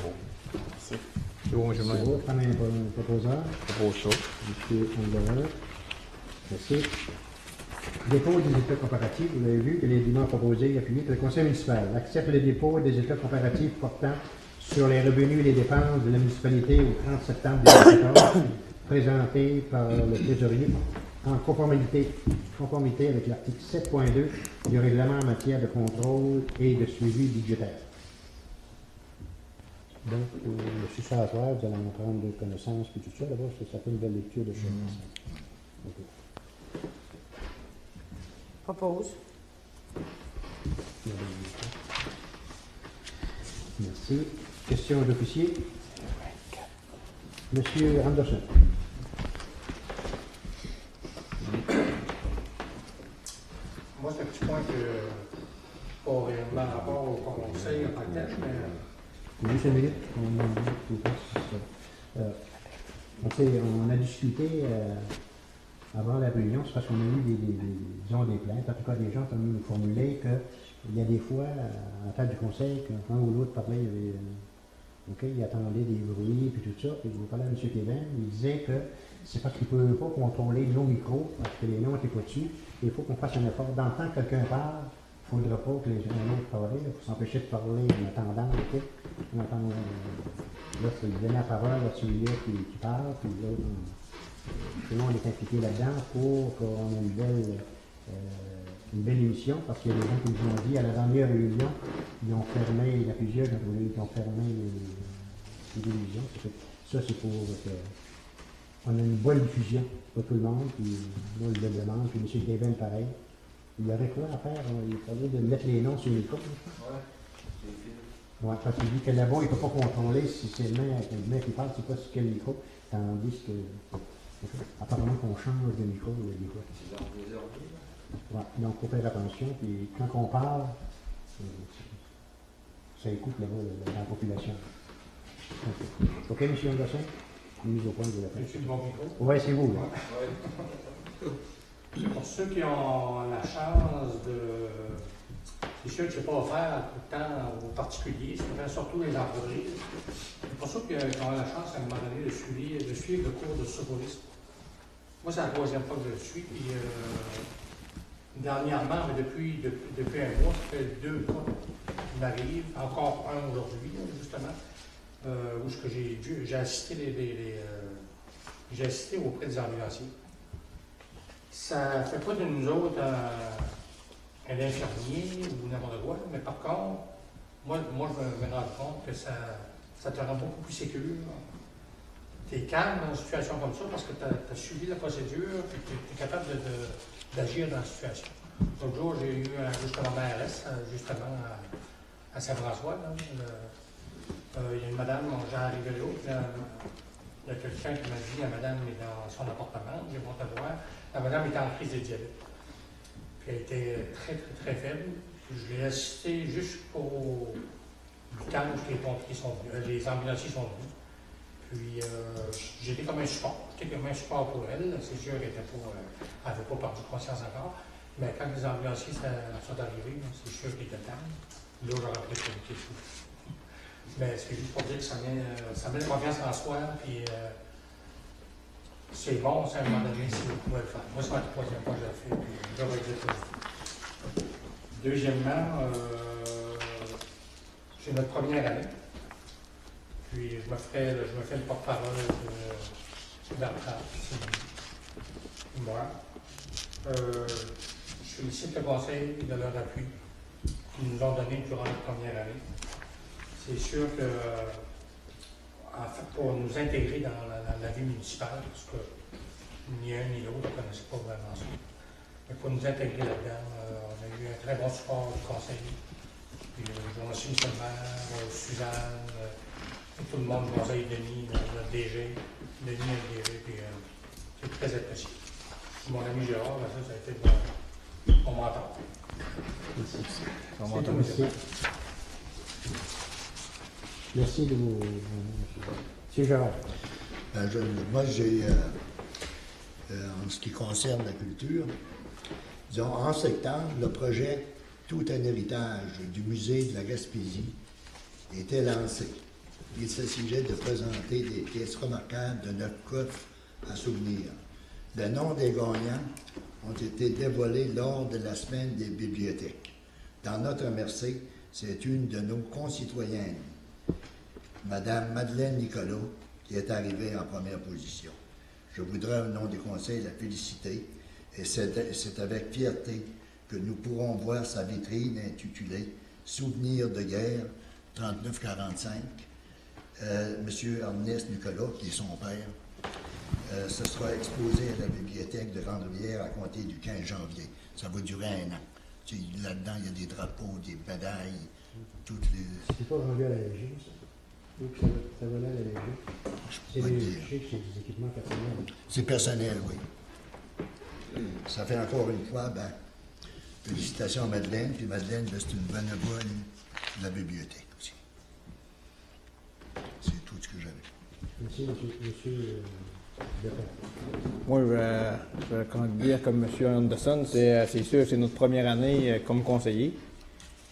beau. Merci. C'est bon, je vais prendre un proposeur. Propose chaud. M. Anderer. Merci. Dépôt des états comparatifs. Vous avez vu que les documents proposés et appuyés que le Conseil municipal accepte le dépôt des états comparatifs portant sur les revenus et les dépenses de la municipalité au 30 septembre 2014, présenté par le trésorier en conformité avec l'article 7.2 du règlement en matière de contrôle et de suivi budgétaire. Donc, le successeur, vous allez en prendre de connaissances puis tout ça, d'abord, ça fait une belle lecture de choses. Propose. Merci. Question d'officier. Monsieur Anderson. Moi, c'est un petit point que pas réellement rapport au conseil en tant que tel, mais Juste une minute. On a discuté avant la réunion, c'est parce qu'on a eu des plaintes, en tout cas des gens qui ont nous formulé qu'il y a des fois, à la table du conseil, qu'un ou l'autre parlait, il attendait des bruits, puis tout ça, puis je vous parlais à M. Kevin, il disait que c'est parce qu'il ne peut pas contrôler nos micros, parce que les noms n'étaient pas dessus, il faut qu'on fasse un effort. Dans le temps que quelqu'un parle, il ne faudra pas que les autres parlent, il faut s'empêcher de parler en attendant, OK? Là, c'est donner la parole à celui-là qui parle, puis l'autre, tout le monde est impliqué là-dedans pour qu'on ait une belle émission, parce qu'il y a des gens qui nous ont dit, à la dernière réunion, ils ont fermé, il y a plusieurs qui ont fermé les télévisions. Ça, c'est pour qu'on ait une bonne diffusion pour tout le monde, puis moi, je le demande, puis M. Kevin, pareil. Il y aurait quoi à faire? Il faudrait de mettre les noms sur les micro. Ouais, parce qu'il dit que là-bas, il ne peut pas contrôler si c'est le main qui parle, c'est pas sur quel micro, tandis que apparemment qu'on change de micro des fois. Ouais, donc, il faut faire attention, puis quand on parle, ça écoute là-bas dans la population. OK, M. Anderson? Mise au point de la fin. c'est le bon micro. Oui, c'est vous. Pour ceux qui ont la chance de. C'est sûr que ce n'est pas offert tout le temps aux particuliers, c'est offert surtout les entreprises. C'est pour ceux qui ont la chance à un moment donné de suivre le cours de secourisme. Moi, c'est la troisième fois que je le suis. Puis, dernièrement, mais depuis un mois, ça fait 2 fois qu'il m'arrive, encore un aujourd'hui, justement, où j'ai assisté j'ai assisté auprès des ambulanciers. Ça ne fait pas de nous autres un infirmier ou n'importe quoi, mais par contre, moi je me rends compte que ça te rend beaucoup plus sécure. Tu es calme dans une situation comme ça parce que tu as suivi la procédure et tu es capable d'agir dans la situation. L'autre jour, j'ai eu un justement ARS, justement à Saint-François. Il y a une madame, j'arrive là, puis il y a quelqu'un qui m'a dit, la madame est dans son appartement, je vais monter voir. La madame était en crise de diabète. Puis elle était très, très, très faible. Puis je l'ai assistée jusqu'au temps où les ambulanciers sont venus. Puis j'étais comme un support. J'étais comme un support pour elle. C'est sûr qu'elle n'avait pas perdu conscience encore. Mais quand les ambulanciers sont arrivés, c'est sûr qu'ils étaient calmes. Là, j'aurais pris quelque chose. Mais c'est juste pour dire que ça met la confiance en soi. Puis c'est bon, ça, à un moment donné, si vous pouvez le faire. Moi, c'est la troisième fois que je le fais. Puis je vais dire positif. Deuxièmement, c'est notre première année. Puis je me fais le porte-parole de Bertrand, moi. Je félicite le conseil de leur appui qu'ils nous ont donné durant la première année. C'est sûr que, en fait, pour nous intégrer dans la vie municipale, parce que ni un ni l'autre ne connaissait pas vraiment ça, mais pour nous intégrer là-dedans, on a eu un très bon support du conseil. Puis, je remercie M. le maire, Suzanne, et tout le monde du conseil, Denis, notre DG, Denis, notre DG, puis c'est très apprécié. Mon ami Gérard, ben ça a été mon mentor. Merci. Merci de vous. Monsieur Gérard. Moi, en ce qui concerne la culture, disons, en septembre, le projet Tout un héritage du musée de la Gaspésie était lancé. Il s'agissait de présenter des pièces remarquables de notre coffre à souvenirs. Les noms des gagnants ont été dévoilés lors de la semaine des bibliothèques. Dans notre merci, c'est une de nos concitoyennes, Madame Madeleine Nicolas, qui est arrivée en première position. Je voudrais, au nom du Conseil, la féliciter, et c'est avec fierté que nous pourrons voir sa vitrine intitulée « Souvenirs de guerre 39-45 ». Monsieur Ernest Nicolas, qui est son père, ce sera exposé à la bibliothèque de Grande-Rivière à compter du 15 janvier. Ça va durer 1 an. Là-dedans, il y a des drapeaux, des médailles, toutes les... C'est pas rendu à la Légion, ça? Ou que ça va là à la Légion? C'est des équipements personnels. C'est personnel, oui. Ça fait encore une fois, félicitations à Madeleine, puis Madeleine, c'est une bénévole de la bibliothèque aussi. C'est tout ce que j'avais. Merci, monsieur Moi, je vais dire comme M. Anderson, c'est sûr, c'est notre première année comme conseiller.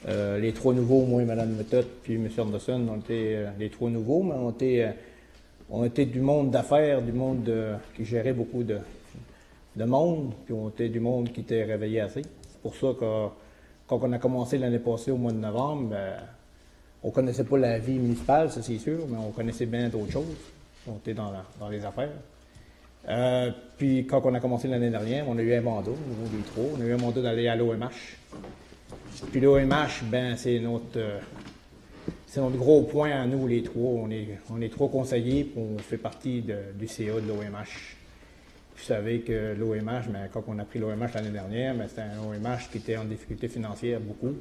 Les 3 nouveaux, moi, Mme Méthode, puis M. Anderson, ont été les 3 nouveaux, mais ont été du monde d'affaires, du monde qui gérait beaucoup de monde, puis ont été du monde qui était réveillé assez. C'est pour ça que quand on a commencé l'année passée au mois de novembre, on ne connaissait pas la vie municipale, ça c'est sûr, mais on connaissait bien d'autres choses. On était dans les affaires. Puis quand on a commencé l'année dernière, on a eu un mandat au niveau des 3. On a eu un mandat d'aller à l'OMH. Puis l'OMH, c'est notre gros point à nous, les 3. On est 3 conseillers, puis on fait partie du CA de l'OMH. Vous savez que l'OMH, quand on a pris l'OMH l'année dernière, c'était un OMH qui était en difficulté financière beaucoup.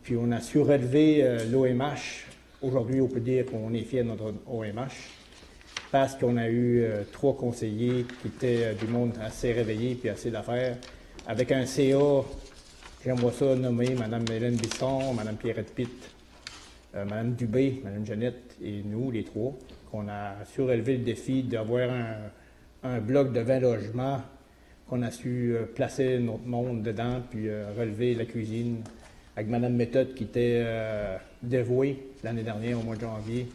Puis on a surélevé l'OMH. Aujourd'hui, on peut dire qu'on est fiers de notre OMH parce qu'on a eu 3 conseillers qui étaient du monde assez réveillé puis assez d'affaires, avec un CA, j'aimerais ça nommer Mme Hélène Bisson, Mme Pierrette Pitt, Mme Dubé, Mme Jeannette et nous, les 3, qu'on a surélevé le défi d'avoir un bloc de 20 logements, qu'on a su placer notre monde dedans, puis relever la cuisine avec Mme Méthode qui était dévouée l'année dernière, au mois de janvier,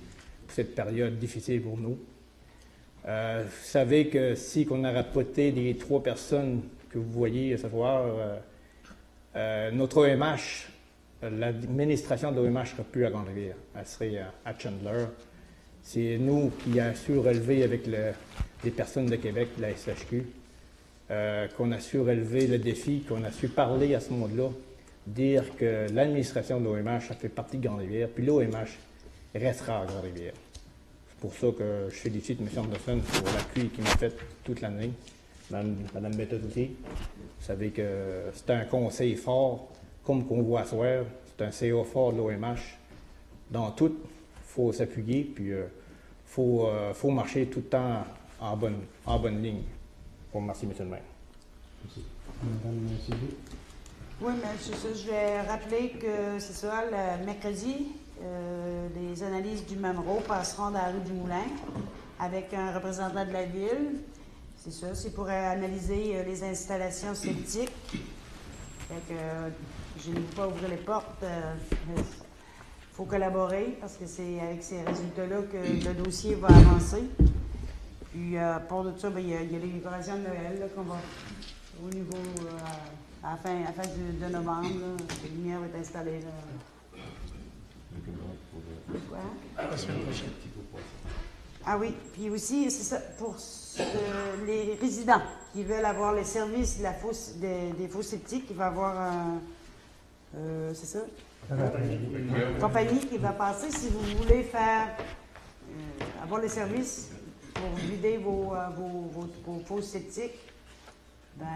pour cette période difficile pour nous. Vous savez que si on a rapporté les 3 personnes que vous voyez, à savoir notre OMH, l'administration de l'OMH ne serait plus à Grande-Rivière, elle serait à Chandler. C'est nous qui avons su relever avec les personnes de Québec, la SHQ, qu'on a su relever le défi, qu'on a su parler à ce monde-là, dire que l'administration de l'OMH a fait partie de Grande-Rivière, puis l'OMH restera à Grande-Rivière. C'est pour ça que je félicite M. Anderson pour l'appui qu'il m'a fait toute l'année, Mme Méthode aussi. Vous savez que c'est un conseil fort, comme qu'on voit ce soir, c'est un CA fort de l'OMH. Dans tout, il faut s'appuyer, puis il faut marcher tout le temps en bonne ligne. Bon, merci, M. le maire. Merci. Madame Sylvie. Oui, mais c'est ça. Je vais rappeler que c'est ça, le mercredi, les analyses du Mamro passeront dans la rue du Moulin avec un représentant de la ville. C'est ça, c'est pour analyser les installations sceptiques. Fait que je n'ai pas ouvrir les portes. Il faut collaborer parce que c'est avec ces résultats-là que le dossier va avancer. Puis, pour tout ça, il y a les décorations de Noël là, qu'on va au niveau à la fin de novembre. Là, les lumières vont être installées. Là. Quoi? La semaine prochaine. Ah oui, puis aussi, c'est ça, pour les résidents qui veulent avoir les services de la fosse, des fosses septiques, il va y avoir un, c'est ça, une compagnie qui va passer si vous voulez faire, avoir les services pour vider vos fosses septiques. Ben,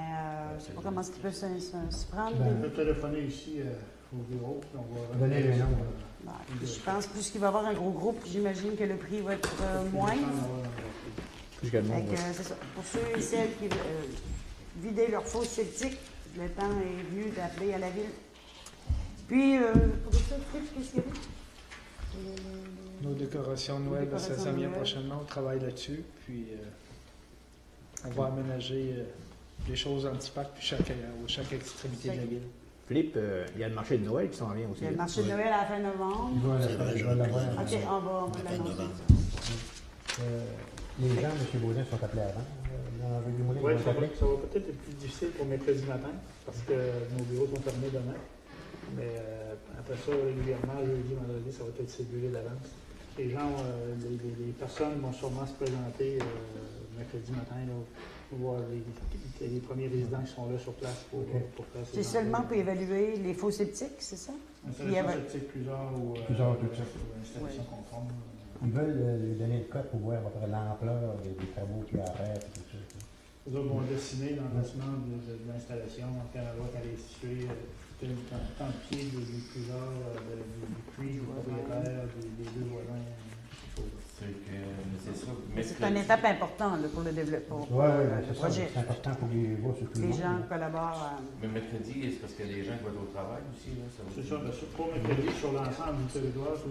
je ne sais pas comment ils peuvent se prendre. On peut téléphoner ici au bureau, puis on va Donnez le nom. Ben, je pense plus qu'il va y avoir un gros groupe, j'imagine que le prix va être moindre. Plus que le monde, Fait que, c'est ça. Pour ceux et celles qui veulent vider leur fosse septique, le temps est venu d'appeler à la ville. Puis, pour ça, qu'est-ce qu'il y a? Nos décorations de Noël, ça s'en vient prochainement, on travaille là-dessus. Puis on va aménager les choses anti-pack puis chaque extrémité de la ville. Philippe, il y a le marché de Noël qui s'en vient aussi. Il y a le marché de Noël à la fin novembre. Je vais l'avoir. OK, on va l'annoncer. Les gens, M. Baudin, sont appelés avant. Dans le du Moulin, Oui, ils vont ça s'appeler. va peut-être être plus difficile pour mercredi matin, parce que nos bureaux sont fermés demain. Mais après ça, régulièrement, jeudi, vendredi, ça va être cédulé d'avance. Les gens, les personnes vont sûrement se présenter mercredi matin, là, pour voir les premiers résidents qui sont là sur place pour faire ces C'est seulement pour évaluer les faux sceptiques, c'est ça? installations septiques, plusieurs ou installations conformes. Ils veulent lui donner le code pour voir à peu près l'ampleur des travaux qu'il y a à faire. Et tout ça. Les autres vont dessiner l'emplacement de l'installation, en quelle endroit qu'elle est située, tant de pieds du plusieurs, du puits, du propriétaire, des deux voisins. C'est ça. C'est une étape importante là, pour le développement, pour le projet. C'est important pour les voix sur tout le Les monde. gens collaborent. Mais mercredi, c'est parce que les gens qui vont être au travail aussi. Là, C'est ça, bien sûr, pour mercredi, sur l'ensemble du territoire, sur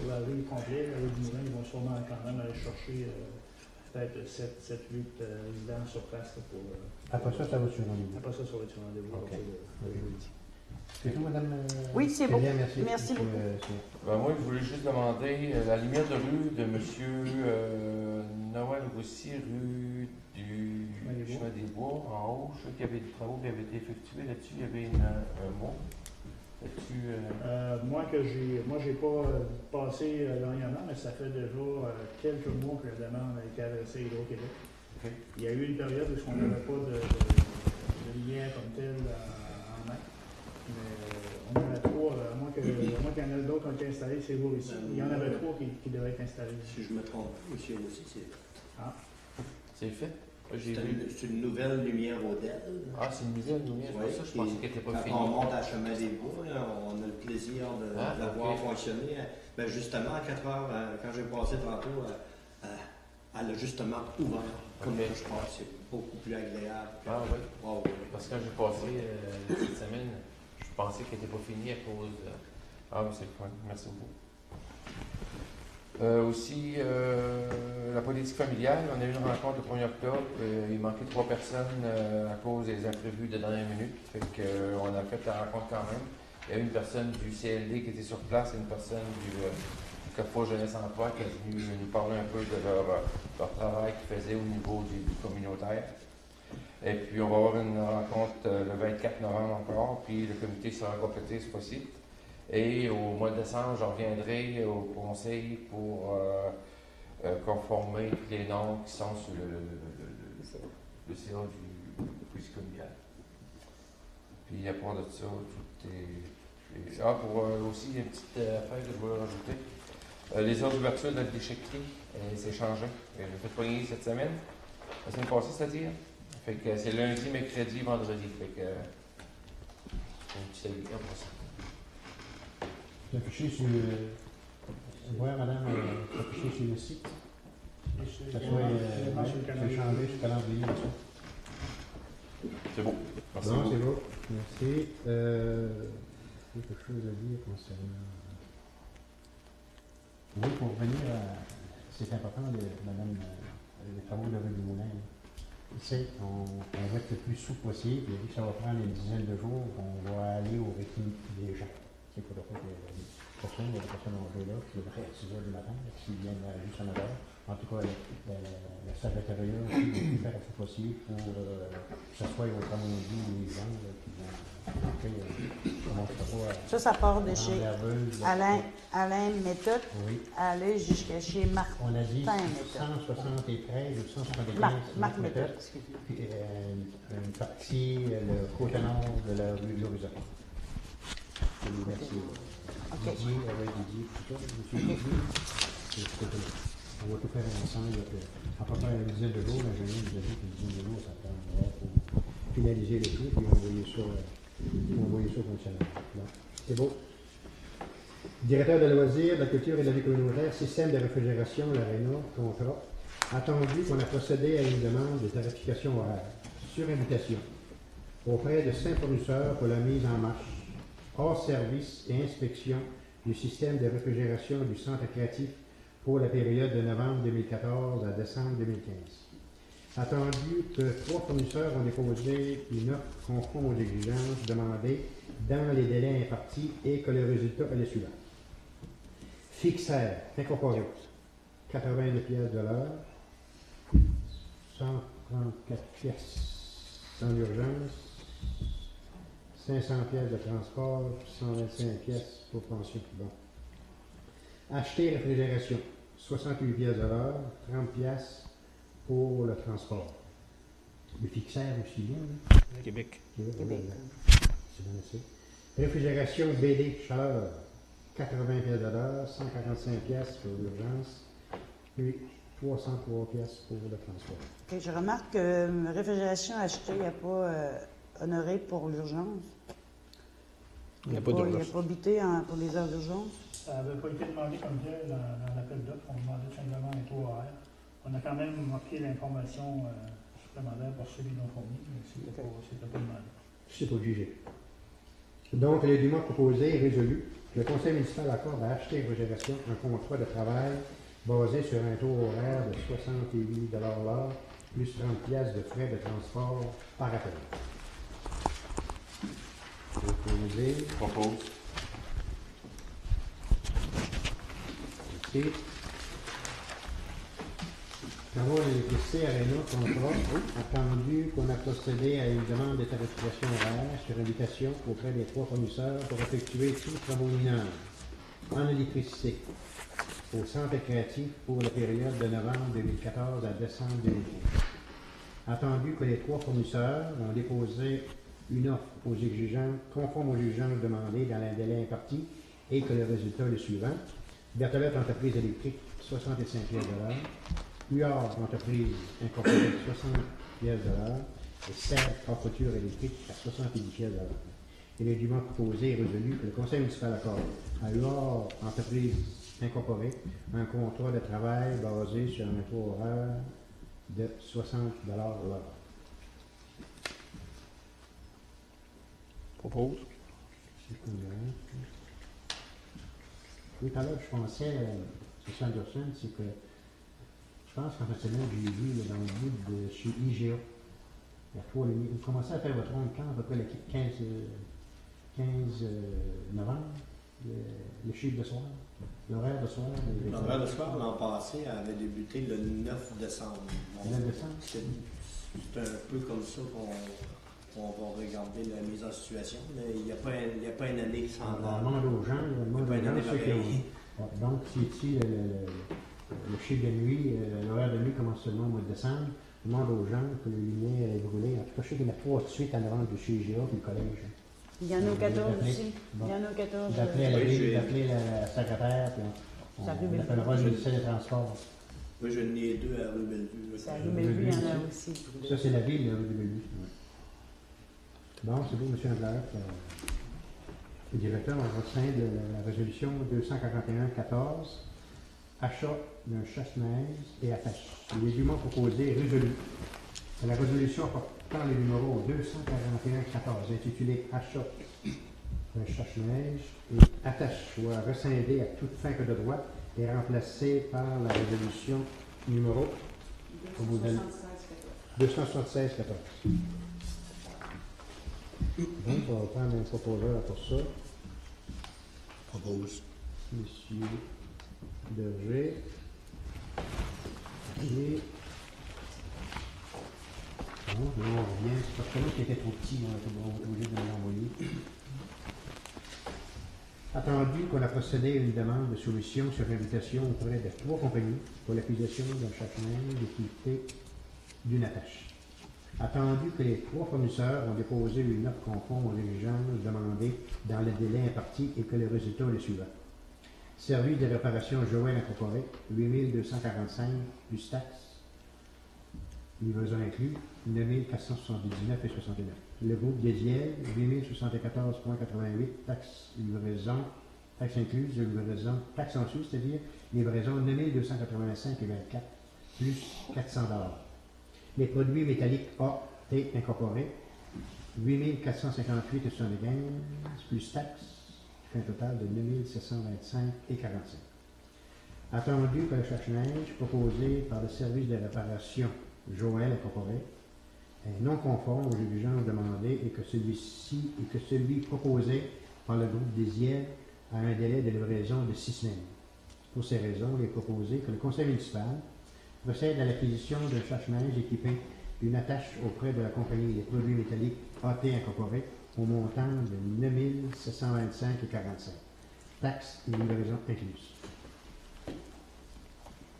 la rue complète, la rue du Moulin, ils vont sûrement quand même aller chercher peut-être 7, 8 résidents sur place. Après ça, ça va sur rendez-vous. Après ça, ça va être sur rendez-vous. OK. C'est tout, madame? Oui, c'est bon. bien, merci. Merci beaucoup. Ben, moi, je voulais juste demander la lumière de rue de M. Noël Roussy, rue du Chemin des Bois, en haut. Je sais qu'il y avait des travaux qui avaient été effectués là-dessus. Il y avait un mot. Moi, j'ai pas passé dernièrement, mais ça fait déjà quelques mois que la demande a été adressée à Hydro-Québec. Okay. Il y a eu une période où on n'avait pas de lumière comme telle en main. Mais on en avait trois, à moins qu'il y en ait d'autres qui ont été installés ces jours ici. Il y en avait trois qui devaient être installés. Si je me trompe, monsieur aussi, c'est C'est fait? C'est une nouvelle lumière Odell. Ah, c'est une nouvelle lumière, c'est Oui, pour ça je pensais qu'elle n'était pas finie. Quand on monte à Chemin des Bois, on a le plaisir de la voir fonctionner. Ben justement, à 4 heures, quand j'ai passé tantôt, elle a justement ouvert. Comme je pense, c'est beaucoup plus agréable. Ah oui? Wow. Parce que quand j'ai passé cette semaine, je pensais qu'elle n'était pas finie à cause de... Ah, mais c'est le fun. Merci beaucoup. Aussi, la politique familiale, on a eu une rencontre le 1er octobre. Il manquait 3 personnes à cause des imprévus de dernière minute. Fait qu'on a fait la rencontre quand même. Il y a eu une personne du CLD qui était sur place et une personne du Carrefour Jeunesse Emploi qui est venue nous parler un peu de leur travail qu'ils faisaient au niveau du communautaire. Et puis, on va avoir une rencontre le 24 novembre encore, puis le comité sera complété ce fois-ci. Et au mois de décembre, je reviendrai au conseil pour conformer les noms qui sont sur le CA du police familial. Puis à part de ça, tout est... Ah, pour aussi une petite affaire que je voulais rajouter. Les heures d'ouverture de la déchetterie, c'est changé. J'ai fait poigner cette semaine. La semaine passée, c'est-à-dire. Fait que c'est lundi, mercredi, vendredi. Fait que c'est une petite avis pour ça. Affiché sur oui, madame, affiché sur le site. Ça soit c'est changé sur le calendrier. C'est beau. Merci Non, beaucoup. c'est beau. Merci. Quelque chose à dire concernant. Oui, pour revenir à. C'est important, madame, les travaux de rue du Moulin. Ici, on va être le plus souple possible. Vu que ça va prendre une dizaine de jours, on va aller au rythme des gens. C'est pour le fait que les personnes ont joué là, qui devraient à 6 h du matin, s'ils viennent juste à 9 h. En tout cas, la secrétariat aussi va faire ce possible pour que ce soit autrement dit les gens qui vont rentrer Ça part de chez laveuse, Alain Méthode, Oui. aller jusqu'à chez Martin On a dit Méthode. 173 ou 175 Marc Méthode, méthodes. excusez-moi. Puis une partie, le côté nord de la rue de l'Horizon. C'est les Mercier. OK. Didier, Didier, tout ça, monsieur Didier. On va tout faire ensemble. À peu près une dizaine de jours, l'ingénieur nous a dit qu'une dizaine de jours, ça prend pour finaliser le tout, puis envoyer ça au fonctionnaire. C'est beau. Directeur de loisirs, de la culture et de la vie communautaire, système de réfrigération, l'ARENA, contrat. Attendu qu'on a procédé à une demande de tarification horaire, sur invitation, auprès de 5 fournisseurs pour la mise en marche, hors service et inspection du système de réfrigération du centre créatif pour la période de novembre 2014 à décembre 2015. Attendu que 3 fournisseurs ont déposé une offre conforme aux exigences demandées dans les délais impartis et que le résultat est le suivant. Fixaire, incorporé, 82 pièces de l'heure, 134 pièces en urgence, 500 pièces de transport, 125 pièces pour pension. Bon. Acheter réfrigération, 68 pièces de l'heure, 30 pièces pour le transport. Le fixaire aussi bien. Hein? Québec. Québec. C'est bien assez. Réfrigération BD chaleur, 80 pièces de l'heure, 145 pièces pour l'urgence, puis 303 pièces pour le transport. OK, je remarque que réfrigération achetée, il n'y a pas honoré pour l'urgence. Il n'y a pas d'urgence. Il n'y a pas bité pour les heures d'urgence. Ça n'avait pas été demandé comme tel dans l'appel d'offres. On demandait simplement un taux horaire. On a quand même marqué l'information supplémentaire pour celui dont on dit, mais c'était pas demandé. C'est pas jugé. Donc, le document proposé est résolu. Le conseil municipal accorde à acheter réfrigération un contrat de travail basé sur un taux horaire de 68 l'heure, plus 30 pièces de frais de transport par appel. Proposé. Propose. OK. Travaux à l'électricité, ARENA, contrat, attendu qu'on a procédé à une demande de tarification horaire sur invitation auprès des 3 fournisseurs pour effectuer tous les travaux mineurs en électricité au centre créatif pour la période de novembre 2014 à décembre 2015. Attendu que les 3 fournisseurs ont déposé une offre aux exigences, conforme aux exigences demandées dans un délai imparti et que le résultat est le suivant. Berthelot Entreprise électrique, 65 pièces de l'heure. Huard Entreprise incorporée, 60 pièces de l'heure. Et Serre Couture électrique à 70 pièces de l'heure. Et le document proposé est résolu que le conseil municipal accorde à Huard Entreprise incorporée un contrat de travail basé sur un taux horaire de 60 l'heure. Propose. C'est combien? Oui, tout à l'heure, je pensais, sur Sanderson, c'est que je pense qu'en fait, j'ai vu là, dans le bout de chez IGA. Il y a 3 lignes. Vous commencez à faire votre ronde quand, à peu près le 15 novembre, le chiffre de soir, l'horaire de soir. L'horaire de soir, l'an passé, avait débuté le 9 décembre. Le 9 décembre? C'est un peu comme ça qu'on va regarder la mise en situation, mais il n'y a pas une année sans On demande aux gens, ceux qui ont. Donc, si ici, le chiffre de nuit, l'horaire de nuit commence seulement au mois de décembre, on demande aux gens que le lumière est brûlée. En tout cas, je sais qu'il y en a 3 de suite en avant de chez IGA et le collège. Il y en a au 14 aussi. Il y en a au 14. D'appeler la ville, d'appeler la secrétaire, puis on appellera le ministère des Transports. Moi, je n'ai 2 à rue Bellevue. C'est à rue Bellevue, il y en a aussi. Ça, c'est la ville, la rue de Bellevue. Bon, c'est beau, M. Ambler. Le directeur, on va signer la résolution 241-14, achat d'un chasse-neige et attache. Le document proposé est résolu. C'est la résolution portant le numéro 241-14, intitulé achat d'un chasse-neige et attache, soit rescindé à toute fin que de droit et remplacé par la résolution numéro 276-14. Donc, on va prendre un proposeur pour ça. Propose. Monsieur Berger. Et. Bon, là, on revient. C'est parce que là, qui était trop petit, on était obligé de l'envoyer. Attendu qu'on a procédé à une demande de soumission sur invitation auprès de 3 compagnies pour l'acquisition d'un chaque-neige équipé d'une attache. Attendu que les 3 fournisseurs ont déposé une offre conforme aux exigences demandées dans le délai imparti et que le résultat est le suivant. Service de réparation Joël incorporé, 8 245 plus taxes, livraison inclus, 9 479,69. Le groupe Désiel, 8 074,88, taxes livraison, taxes incluses, livraison, taxes en sus, c'est-à-dire livraison 9 285,24 plus 400 $. Les produits métalliques A, T incorporés, 8 458,75 plus taxes, un total de 9 725,45. Attendu que le chasse-neige proposé par le service de réparation Joël incorporé est non conforme aux exigences demandées et que celui proposé par le groupe Désiel a un délai de livraison de 6 semaines. Pour ces raisons, il est proposé que le conseil municipal procède à l'acquisition d'un chasse-neige équipé d'une attache auprès de la compagnie des produits métalliques AT incorporé au montant de 9 725,45. Taxes et livraison incluses.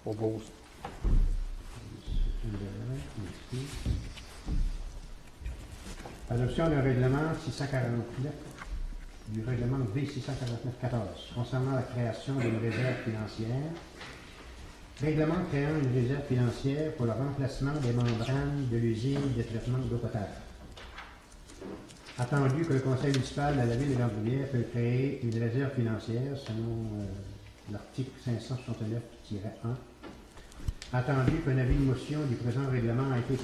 Propose. Adoption d'un règlement 649 du règlement V649-14 concernant la création d'une réserve financière. Règlement créant une réserve financière pour le remplacement des membranes de l'usine de traitement d'eau potable. Attendu que le conseil municipal de la ville de Grande-Rivière peut créer une réserve financière selon l'article 569-1. Attendu qu'un avis de motion du présent règlement a été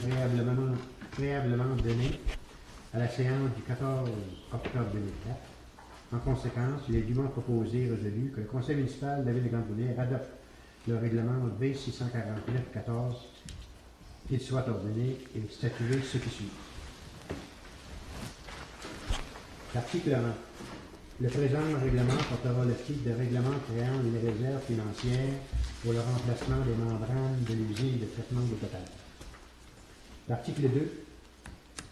préalablement donné à la séance du 14 octobre 2004. En conséquence, il est dûment proposé et résolu que le conseil municipal de la ville de Grande-Rivière adopte le règlement V649-14, qu'il soit ordonné et statué ce qui suit. L'article 1. Le présent règlement portera le titre de règlement créant une réserve financière pour le remplacement des membranes de l'usine de traitement d'eau potable. L'article 2.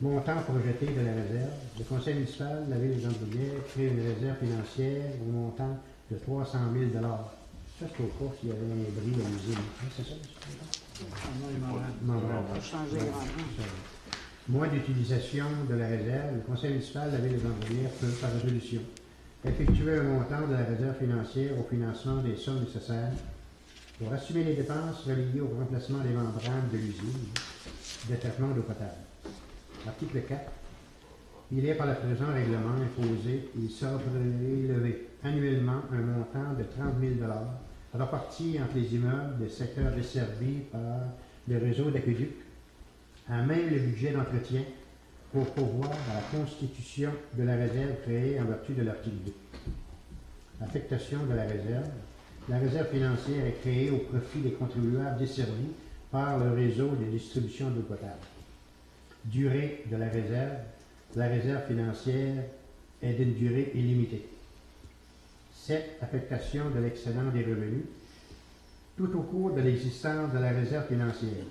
Montant projeté de la réserve. Le conseil municipal de la ville de Grande-Rivière crée une réserve financière au montant de 300 000 $. Ça, c'est au cas s'il y avait un bris à l'usine. C'est ça? Mois d'utilisation de la réserve, le conseil municipal de la ville de Grande-Rivière peut, par résolution, effectuer un montant de la réserve financière au financement des sommes nécessaires pour assumer les dépenses reliées au remplacement des membranes de l'usine de traitement d'eau potable. Article 4. Il est par le présent règlement imposé, il sera prélevé annuellement un montant de 30 000 $ reparti entre les immeubles des secteurs desservis par le réseau d'aqueduc, à même le budget d'entretien pour pourvoir à la constitution de la réserve créée en vertu de l'article 2. Affectation de la réserve. La réserve financière est créée au profit des contribuables desservis par le réseau de distribution d'eau potable. Durée de la réserve. La réserve financière est d'une durée illimitée. 7. Affectation de l'excédent des revenus. Tout au cours de l'existence de la réserve financière,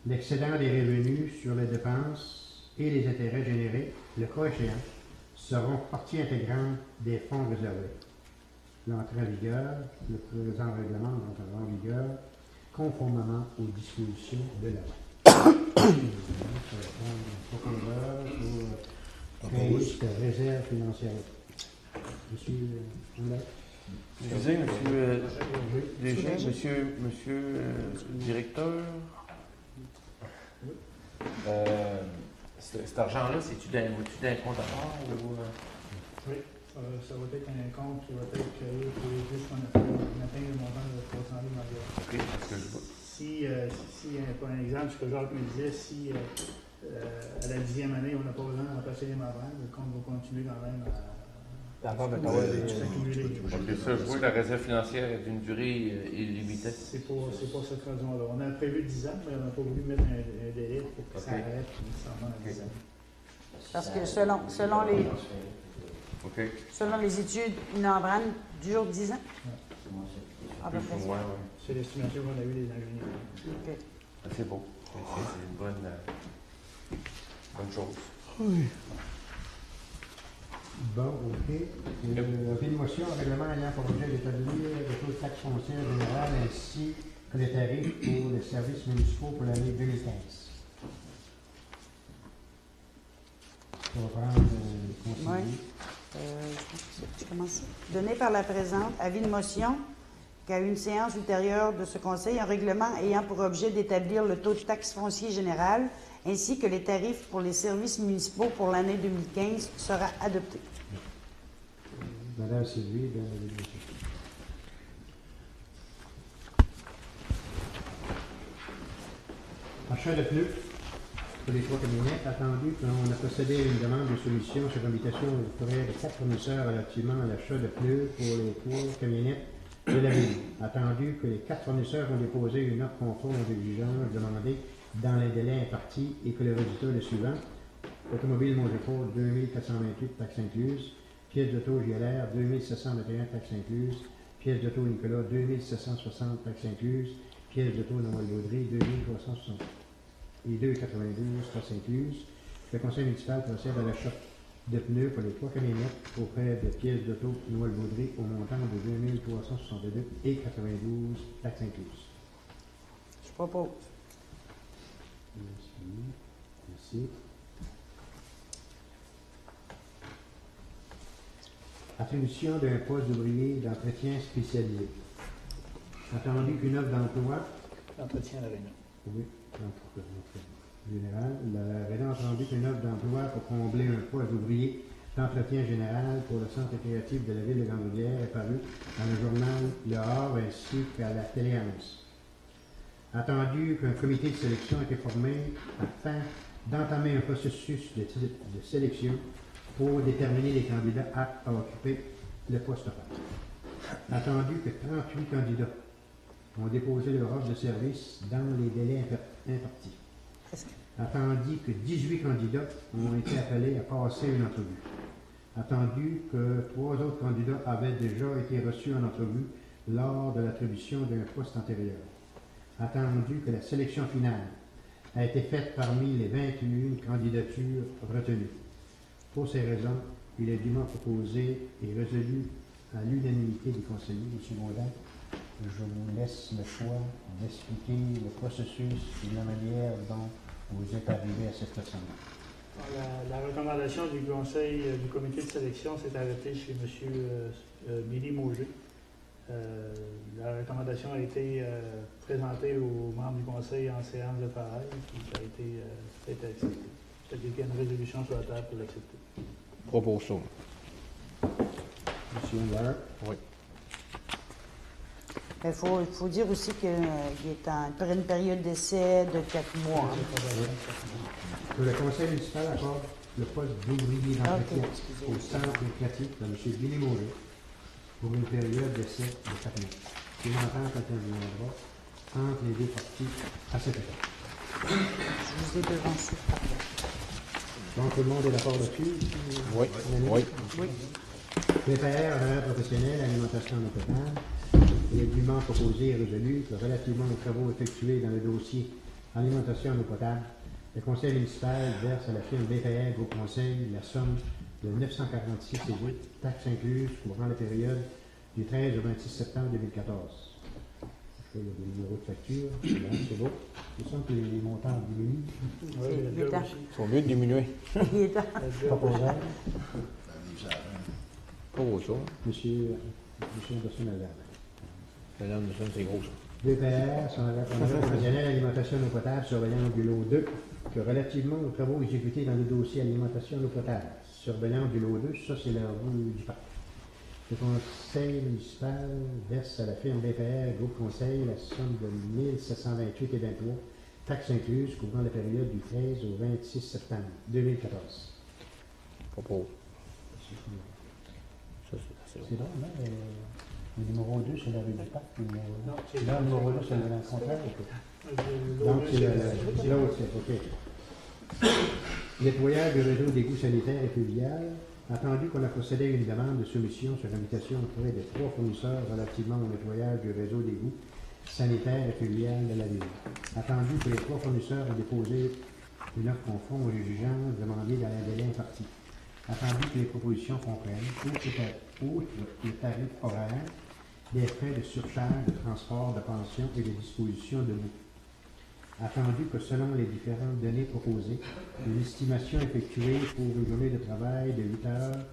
l'excédent des revenus sur les dépenses et les intérêts générés, le cas échéant, seront partie intégrante des fonds réservés. L'entrée en vigueur, le présent règlement entrera en vigueur conformément aux dispositions de la loi. Réserve financière. Monsieur Oulette. Excusez, monsieur le directeur. Cet argent-là, c'est-tu d'un compte à part ou... Oui, ça va être un compte qui va être créé pour juste qu'on atteint le montant de 300 000 $. OK, parce que je vois. Si, pour un exemple, ce que Jacques me disait, si à la 10e année, on n'a pas besoin de remplacer les membranes, le compte va continuer quand même à s'accumuler. OK, ça, je vois que la réserve financière est d'une durée illimitée. C'est pour cette raison-là. On a prévu 10 ans, mais on n'a pas voulu mettre un délai pour que ça arrête nécessairement à 10 ans. Parce que selon les études, une membrane dure 10 ans? À peu près. Ouais. C'est l'estimation qu'on a eue des ingénieurs. Okay. C'est beau. C'est une bonne chose. Oui. Bon, OK. Une motion, règlement ayant pour objet d'établir le taux de taxe foncière générale ainsi que les tarifs pour les services municipaux pour l'année 2015. On va prendre le conseiller. Oui. Je commence. Donné par la présente, avis de motion qu'à une séance ultérieure de ce Conseil, un règlement ayant pour objet d'établir le taux de taxe foncier général ainsi que les tarifs pour les services municipaux pour l'année 2015 sera adopté. Madame Sylvie, de l'avis de motion. Achat de pneus pour les 3 camionnettes, attendu qu'on a procédé à une demande de solution sur invitation auprès de 4 fournisseurs relativement à l'achat de pneus pour les 3 camionnettes de la ville. Attendu que les 4 fournisseurs ont déposé une offre conforme aux exigences demandées dans les délais impartis et que le résultat est le suivant. Automobile Montgecourt, 2428 taxes incluses. Pièce d'auto JLR, 2721 taxes incluses. Pièce d'auto Nicolas, 2760 taxes incluses. Pièce d'auto Noël-Baudry, 2360. Et 2,92 taxes incluses. Le conseil municipal procède à l'achat de pneus pour les 3 camionnettes auprès de pièces d'auto Noël-Baudry au montant de 2362 et 92 taxes incluses. Je propose. Merci. Attribution d'un poste d'ouvrier d'entretien spécialisé. Attendu qu'une offre d'emploi. Entretien à la réunion. Oui, général. La réunion a attendu qu'une offre d'emploi pour combler un poste d'ouvrier d'entretien général pour le centre créatif de la ville de Grande-Rivière est paru dans le journal Le Havre ainsi qu'à la Télé-Annonce. Attendu qu'un comité de sélection a été formé afin d'entamer un processus de sélection pour déterminer les candidats aptes à occuper le poste ouvert. Attendu que 38 candidats ont déposé leur offre de service dans les délais impartis. Attendu que 18 candidats ont été appelés à passer une entrevue. Attendu que 3 autres candidats avaient déjà été reçus en entrevue lors de l'attribution d'un poste antérieur. Attendu que la sélection finale a été faite parmi les 21 candidatures retenues. Pour ces raisons, il est dûment proposé et résolu à l'unanimité des conseillers. M. Gaudin, je vous laisse le choix d'expliquer le processus et la manière dont vous êtes arrivé à cette personne-là. La recommandation du conseil, du comité de sélection s'est arrêtée chez M. Billy Mauger. La recommandation a été présentée aux membres du conseil en séance de travail, puis ça a été accepté. C'est-à-dire qu'il y a une résolution sur la table pour l'accepter. Propose ça. M. Hunter. Oui. Il faut dire aussi qu'il est en une période d'essai de 4 mois. Que le conseil municipal accorde le poste d'ouvrier d'entretien au centre créatif de M. Billy Mauger pour une période d'essai de 4 mois. Une entente interviendra entre les deux parties à cet effet. Je vous ai devancé. Donc, tout le monde est d'accord là-dessus? Oui. Oui. Oui. PPR, horaire professionnel, alimentation en eau potable. Il est dûment proposé et résolu que relativement aux travaux effectués dans le dossier alimentation en eau potable, le conseil municipal verse à la firme BPR Groupe Conseil la somme de 946 et 8 taxes incluses couvrant la période du 13 au 26 septembre 2014. Je fais le numéro de facture, c'est beau. Je sens que les montants diminuent. Ils sont mieux de diminuer. Proposant. Pas gros ça. Monsieur Anderson Lazare. Madame de c'est gros ça. DPR, son horaire professionnel, alimentation en eau potable, surveillant du lot 2, que relativement aux travaux exécutés dans le dossier alimentation en eau potable, surveillant du lot 2, ça c'est la rue du parc. Le conseil municipal verse à la firme DPR Groupe Conseil la somme de 1728 et 23, taxes incluses, couvrant la période du 13 au 26 septembre 2014. Propose. C'est drôle, non? Le numéro 2, c'est la rue du parc. Le numéro 2, c'est le contraire. Donc, c'est l'autre, c'est OK. Nettoyage du réseau d'égouts sanitaires et fluvial. Attendu qu'on a procédé à une demande de soumission sur invitation auprès de 3 fournisseurs relativement au nettoyage du réseau d'égouts sanitaires et fluvial de la ville. Attendu que les 3 fournisseurs ont déposé une offre conforme aux exigences demandées dans les délais impartis. attendu que les propositions comprennent, outre le tarif horaire, des frais de surcharge, de transport, de pension et de disposition de vous. Attendu que selon les différentes données proposées, une estimation effectuée pour une journée de travail de 8 heures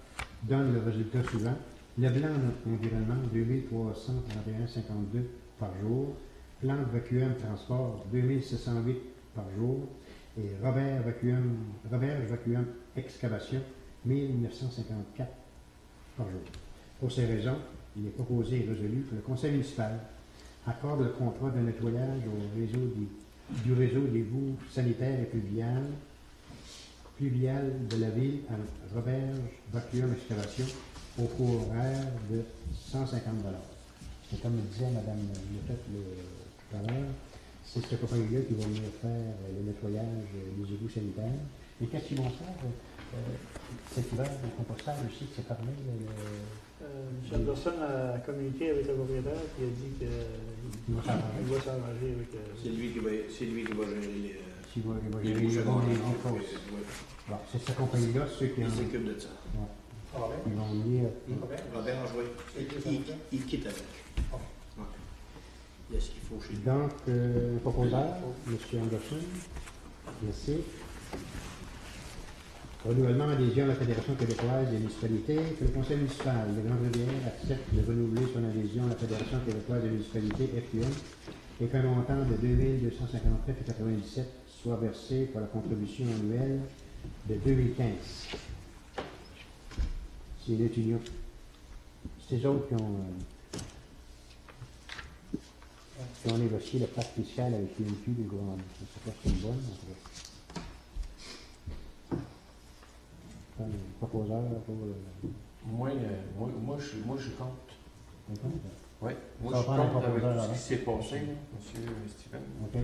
donne le résultat suivant. Leblanc Environnement, 2331,52 par jour. Plante Vacuum Transport, 2708 par jour. Et Robert Vacuum Excavation, 1954 par jour. Pour ces raisons, il est proposé et résolu que le Conseil municipal accorde le contrat de nettoyage du réseau d'égouts sanitaires et pluvial de la ville à Robert Vacuum Excavation au coût horaire de 150 $. Et comme disait Mme Letot tout à l'heure, c'est cette compagnie-là qui va venir faire le nettoyage des égouts sanitaires. Et qu'est-ce qu'ils vont faire cet hiver, le compostage aussi, que c'est parlé? M. Anderson a communiqué avec le propriétaire et a dit qu'il va s'arranger avec... C'est lui qui va gérer les... Il va gérer les choses. Bon, c'est cette compagnie-là, ceux qui s'occupent de ça. Ouais. Ils vont venir... Robert Angevin, il quitte avec. Il y a ce qu'il faut chez lui. Donc, proposeur, M. Anderson, merci. Renouvellement adhésion à la Fédération québécoise des municipalités, que le Conseil municipal de Grande-Rivière accepte de renouveler son adhésion à la Fédération québécoise des municipalités, FQM, et qu'un montant de 2 259,97 soit versé pour la contribution annuelle de 2015. C'est l'étudiant. C'est eux autres qui ont négocié le pacte fiscal avec l'UMQ du gouvernement. Je ne sais pas si c'est une bonne. Proposeur pour le... Moi, je suis contre. Oui, moi, Ça je suis va prendre un contre avec proposeur, tout ce qui s'est passé, là, M. Stephen. OK.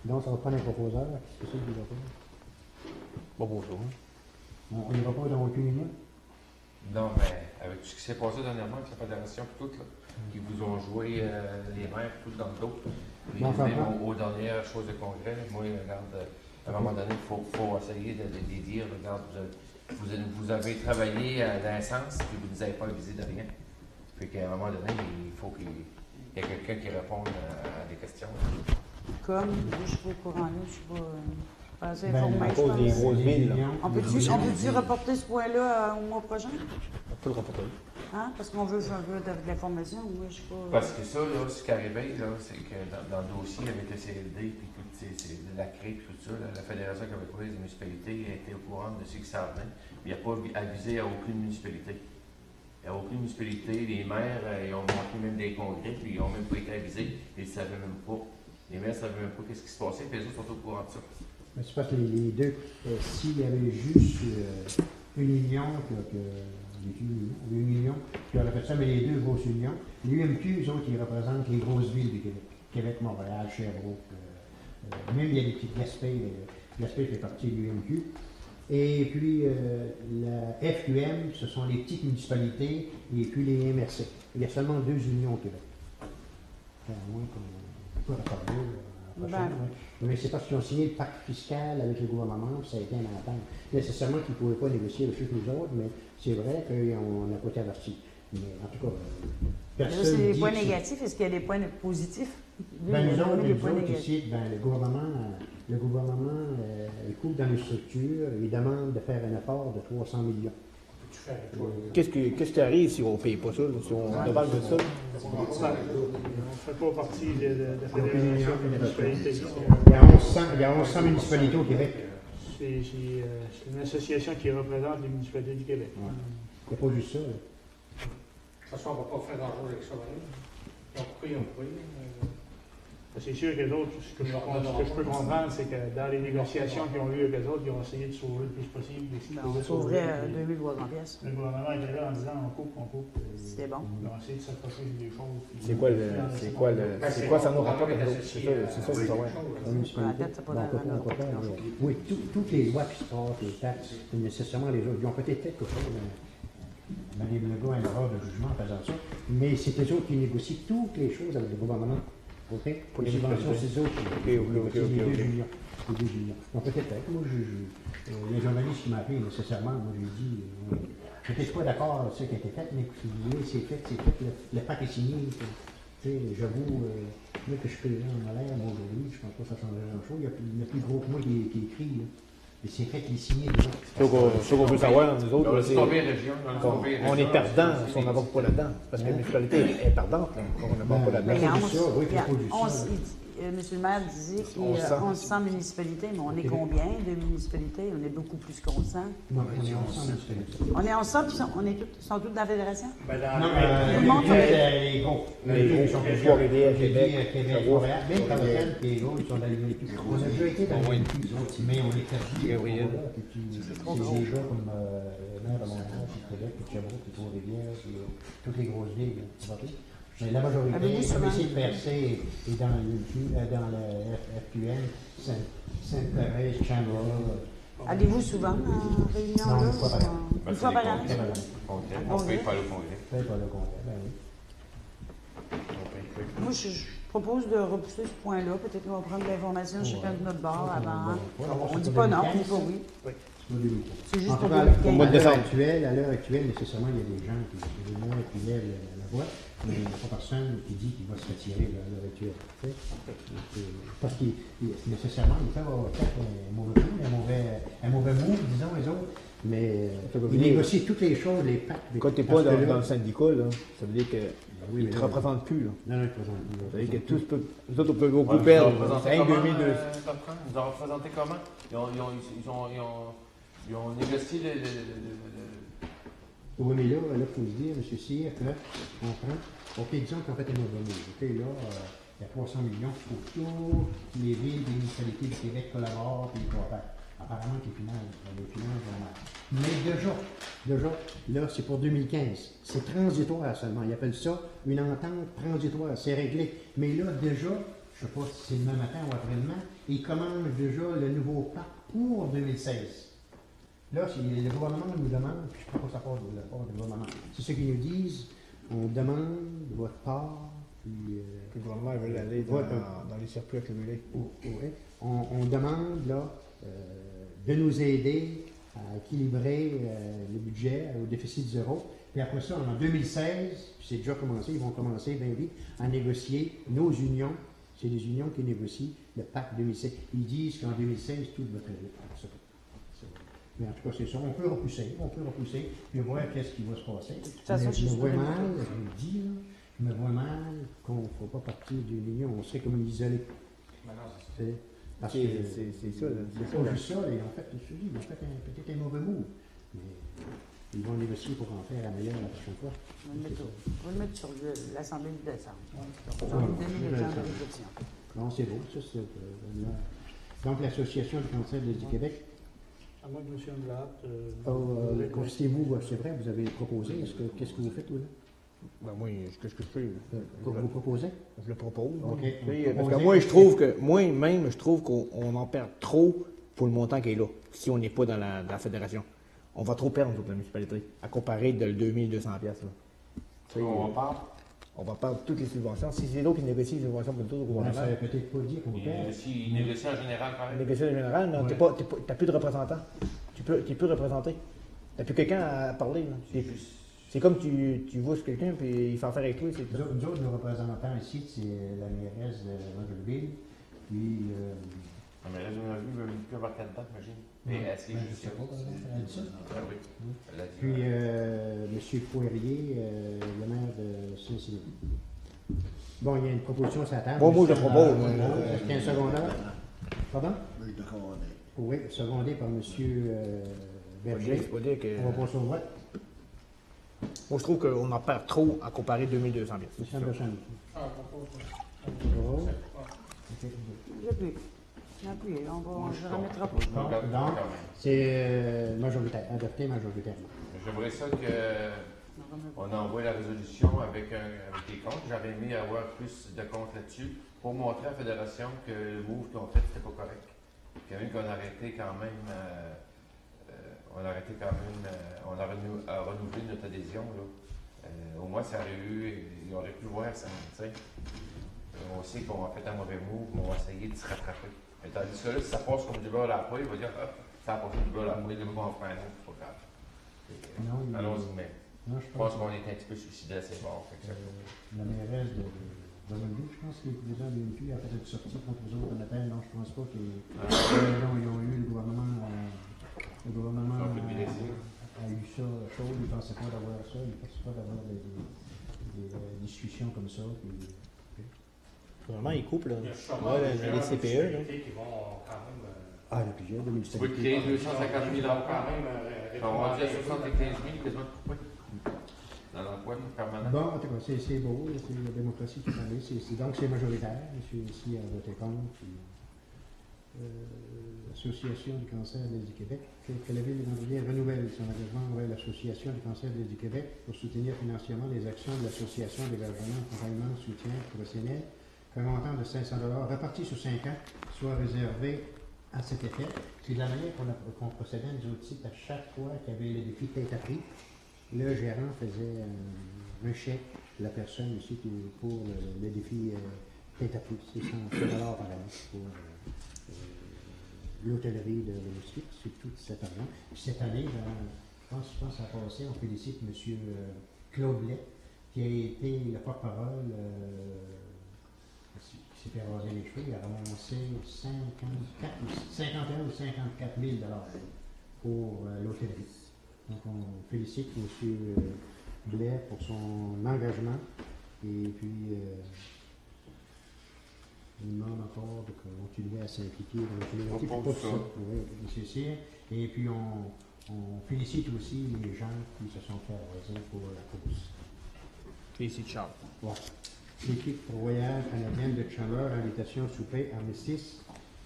Donc, ça va prendre un proposeur. C'est ça qu'il va faire? Bon, bonjour. On n'y va pas dans aucune ligne? Non, mais avec tout ce qui s'est passé dernièrement avec la fédération et tout, là, qui vous ont joué les maires tout dans le dos, et Non, ça même va. aux dernières choses de congrès, moi, regarde, à un moment donné, il faut essayer de dire, regarde, vous avez travaillé dans un sens, puis vous ne nous avez pas avisé de rien. Fait qu'à un moment donné, il faut qu'il y ait quelqu'un qui réponde à des questions. Comme, je ne suis pas au courant, là, je ne suis pas assez Ben, informée, à je cause des pense. grosses villes, là. On peut-tu reporter ce point-là au mois prochain? On peut le reporter. Hein? Parce qu'on veut de l'information. Moi, je suis pas... Parce que ça, là, ce qui arrivait, là, c'est que dans le dossier avec le CLD, puis tout, la CRE, puis tout ça, là, la Fédération québécoise des municipalités était au courant de ce qui s'en venait. Il n'y a pas avisé à aucune municipalité. Il n'y a aucune municipalité. Les maires, ils ont manqué même des congrès, puis ils n'ont même pas été avisés. Ils ne savaient même pas. Les maires ne savaient même pas ce qui se passait, puis les autres sont au courant de ça. Mais c'est parce que les deux, s'il y avait juste une union, une union qui aurait fait ça, mais les deux grosses unions, l'UMQ, eux autres, ils représentent les grosses villes du Québec. Québec, Montréal, Sherbrooke, même il y a des petites Gaspé. Gaspé fait partie de l'UMQ. Et puis la FQM, ce sont les petites municipalités, et puis les MRC. Il y a seulement 2 unions au Québec. Enfin, à moins qu'on peut reparler prochaine. Mais c'est parce qu'ils ont signé le pacte fiscal avec le gouvernement, ça a été un entente. Nécessairement qu'ils ne pouvaient pas négocier avec nous autres, mais c'est vrai qu'on n'a pas été avertis. Mais en tout cas, personne. C'est des dit points que négatifs. Est-ce qu'il y a des points positifs? Ben, nous autres, des points négatifs. ici, ben, le gouvernement il coupe dans les structures, il demande de faire un effort de 300 millions. Qu'est-ce qui arrive si on ne paye pas ça, là, si on demande de ça? On ne fait pas partie de la Fédération des municipalités. Il y a 1100 municipalités au Québec. C'est une association qui représente les municipalités du Québec. Ouais. Il n'y a pas juste ça. Là. De toute façon, on ne va pas faire d'argent avec ça. Ils ont pris. C'est sûr que les autres, ce que je peux comprendre, c'est que dans les négociations qu'ils ont eues avec les autres, ils ont essayé de sauver le plus possible. On sauverait 2300 pièces. Le gouvernement était là en disant on coupe. C'était bon. Ils ont essayé de s'approcher des choses. C'est quoi ça nous rapporte avec l'autre? C'est ça, c'est ça. La dette, c'est pas dans oui, toutes les lois qui se passent, les taxes, nécessairement les autres. Ils ont peut-être quelque chose. Mme Legault a une erreur de jugement en faisant ça, mais c'est eux autres qui négocient toutes les choses avec le gouvernement. OK? Pour les Les subventions, municipalités. c'est ça. OK. Les 2 millions. Les 2 millions. Donc peut-être, moi, le journaliste qui m'a appelé nécessairement, moi, je lui ai dit, peut-être pas d'accord avec ce qui a été fait, mais c'est fait, le pacte est signé. Tu sais, j'avoue, moi que je suis président en l'air, moi aujourd'hui, je pense pas que ça changerait grand-chose. Il y a plus gros que moi qui est écrit, là. Et c'est fait qu'il est signé déjà. Ce qu'on veut savoir, nous autres, là, c'est on est perdants si on n'avance pas là-dedans. Parce que la municipalité est perdante, là, quand on n'avance pas Mais il y a là-dedans. 11, Monsieur le maire disait qu'il y a 1100 municipalités, mais on est combien de municipalités? On est beaucoup plus que 1100. Non, on est 1100 municipalités. On est 1100, puis sont toutes dans la fédération? Ben, Non, les gros. Les sont plus Trois-Rivières, Québec, Québec, Montréal, même Caroline, puis les gros, ils sont dans les plus. On a déjà été dans les plus, mais on est perdu. C'est des gars comme le maire de Montréal, puis Québec, puis Sherbrooke, puis Trois-Rivières, puis toutes les grosses villes. Mais la majorité, comme ici, le PRC est dans le FQN, Sainte-Thérèse, Chandler. Allez-vous souvent en réunion? Non, là, une fois par an. Une fois par an? On paye pas le congrès. Pas le congrès, ben oui. Moi, je propose de repousser ce point-là. Peut-être qu'on va prendre de l'information chacun de notre bord avant. On ne dit pas non, on dit pas oui. C'est juste pour 2015. À l'heure actuelle, nécessairement, il y a des gens qui lèvent la voix, mais il n'y a pas personne qui dit qu'il va se retirer à l'heure actuelle. Parce que nécessairement, ils peuvent faire un mauvais move, disons, les autres, mais ils négocient toutes les choses, les pactes. Quand tu n'es pas dans le syndicat, là, ça veut dire qu'ils ne te représentent plus. Là. Non, ils ne te représentent plus. Ça veut dire que tous peuvent, nous autres, on peut beaucoup perdre. 5 2002. Ils ont représenté comment? Ils ont négocié le. Oui, mais là, il faut se dire, M. Cyr, qu'on prend. OK, disons qu'on fait un mauvais move. OK, là, il y a 300 millions qui faut toutes les villes, les municipalités du Québec collaborent et ils coopèrent. Apparemment, les finances vont mal. Mais déjà, là, c'est pour 2015. C'est transitoire seulement. Ils appellent ça une entente transitoire. C'est réglé. Mais là, déjà, je ne sais pas si c'est demain matin ou après-demain, ils commandent déjà le nouveau pacte pour 2016. Là, le gouvernement nous demande, puis je ne sais pas ça part de la part du gouvernement, c'est ce qu'ils nous disent, on demande de votre part, puis le gouvernement veut aller dans les circuits accumulés. On demande là, de nous aider à équilibrer le budget au déficit zéro. Puis après ça, en 2016, puis c'est déjà commencé, ils vont commencer bien vite à négocier nos unions. C'est les unions qui négocient le pacte 2016. Ils disent qu'en 2016, tout va très vite. Mais en tout cas, c'est ça. On peut repousser, puis voir qu'est-ce qui va se passer. Je me vois mal, je vous le dis, là, je me vois mal qu'on ne faut pas partir d'une union. On serait comme isolé. Parce que c'est ça. C'est pas juste ça, ils ont fait peut-être un mauvais mot. Mais ils vont négocier pour en faire la meilleure la prochaine fois. On va le mettre sur l'Assemblée de décembre. On va lui donner le temps de réflexion. Non, c'est beau, ça, c'est donc, l'Association du cancer du Québec. À moi de M. Anglade. Constatez-vous, c'est vrai, vous avez proposé. Qu'est-ce que vous faites, vous, là? Ben moi, qu'est-ce que je fais? Vous proposez? Je le propose. Okay. Parce que moi, je trouve qu'on en perd trop pour le montant qui est là, si on n'est pas dans la fédération. On va trop perdre, nous, la municipalité, à comparer de 2200 pièces. On va perdre toutes les subventions. Si c'est l'autre qui négocie les subventions pour tout au gouvernement. Ça ne veut peut-être pas dire qu'on perd. Ils négocient en général quand même. Négocier en général, mais tu n'as plus de représentant. Tu n'es plus représenté. Tu n'as plus quelqu'un à parler. C'est comme tu vois quelqu'un puis il fait affaire avec toi. Nous autres, nos représentants ici, c'est la mairesse de Montréal, puis... La mairesse de Montréal veut plus avoir 4 dates, j'imagine. Mais est-ce que je ne sais pas, elle a dit ça. Oui. Puis M. Poirier, le maire de Saint-Cyr. Bon, il y a une proposition sur la table. Moi, je propose. Est-ce qu'il y a un secondaire? Pardon? Oui, secondé par M. Berger. On va passer au vote. Moi, je trouve qu'on en perd trop à comparer 2200 pièces. M. Berger. J'appuie, on ne remettra pas. Donc, c'est majoritaire, adopté majoritairement. J'aimerais ça qu'on envoie la résolution avec des comptes. J'aurais aimé avoir plus de comptes là-dessus pour montrer à la Fédération que le move qu'on fait, c'était pas correct. Quand même qu'on a arrêté quand même, on a renouvelé notre adhésion. Là. Au moins, ça aurait eu, il aurait pu voir ça. On sait qu'on a fait un mauvais move, mais on va essayer de se rattraper. Mais tandis que là, si ça passe comme du beurre à la poêle, il va dire ça a passé du beurre à la poêle, le moment on fera un autre, c'est pas grave. Allons-y, mais Non, je pense qu'on est un petit peu suicidaire, c'est bon. La mairesse de Drummondville, je pense que les présidents de l'UNQ a fait une sortie contre eux autres un matin. Non, je pense pas qu'ils ils ont eu le gouvernement. Le gouvernement a eu ça chaud, ils ne pensaient pas d'avoir ça, ils ne pensaient pas d'avoir des discussions comme ça. Vraiment, ils coupent, là. Il y a sûrement Ouais, les CPE, là. qui vont quand même. Ah, il y en a plusieurs, de Vous pouvez créer 250 000 emplois. Ils sont rendus à 75 000 quasiment coupés dans l'emploi permanent. Bon, en tout cas, c'est beau, c'est la démocratie qui est allée. Donc, c'est majoritaire. Monsieur ici a voté contre. L'Association du cancer du Québec, que la Ville de Grandvilliers renouvelle son engagement envers l'Association du cancer du Québec pour soutenir financièrement les actions de l'Association d'hébergement, accompagnement, soutien professionnel, qu'un montant de 500 $ réparti sur 5 ans soit réservé à cet effet. C'est de la manière qu'on procédait, nous aussi, à chaque fois qu'il y avait le défi tête à prix, le gérant faisait un chèque de la personne aussi pour le défi tête à prix. C'est 100 $ par an pour l'hôtellerie de l'Oustier, c'est tout cet argent. Puis cette année, je pense que ça a passé, on félicite M. Claude Blais, qui a été le porte-parole, qui s'est fait raser les cheveux, il a ramassé 51 ou 54 000 $ pour l'hôtellerie. Donc on félicite M. Blais pour son engagement et puis il demande encore de continuer à s'impliquer dans la communauté pour pas ça. Oui, et puis on félicite aussi les gens qui se sont fait raser pour la course. Félicite Charles. Bon. L'équipe royale canadienne de Chandler, invitation souper armistice.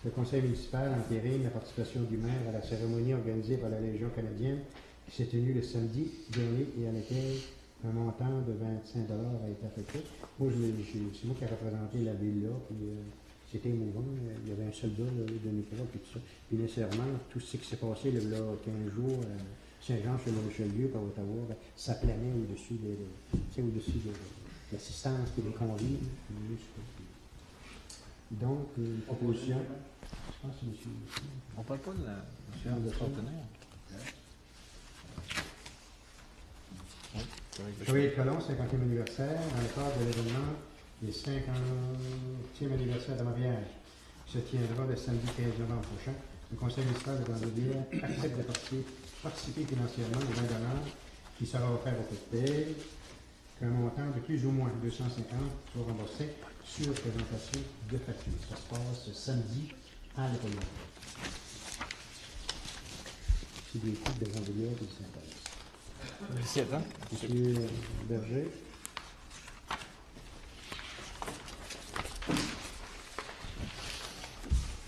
Le conseil municipal entérine la participation du maire à la cérémonie organisée par la Légion canadienne qui s'est tenue le samedi dernier et à laquelle un montant de 25 $ a été affecté. Moi, c'est moi qui ai représenté la ville là, puis c'était émouvant. Il y avait un soldat de micro, puis tout ça. Puis nécessairement, tout ce qui s'est passé là, 15 jours, Saint-Jean-sur-le-Richelieu, par Ottawa, ça planait au-dessus de l'assistance et des convives. Donc, une proposition. Je pense que c'est M. On parle pas de la partenaire. Chevalier de Colomb, 50e anniversaire, dans le cadre de l'événement des 50e anniversaire de mariage, qui se tiendra le samedi 15 novembre prochain. Le conseil municipal de Grandvilliers accepte de participer financièrement aux 20 $ qui sera offert au cocktail, qu'un montant de plus ou moins 250 soit remboursé sur présentation de facture. Ça se passe samedi à l'école. C'est des coupes de Grandvilliers qui s'intéressent. 17 ans. Monsieur Berger.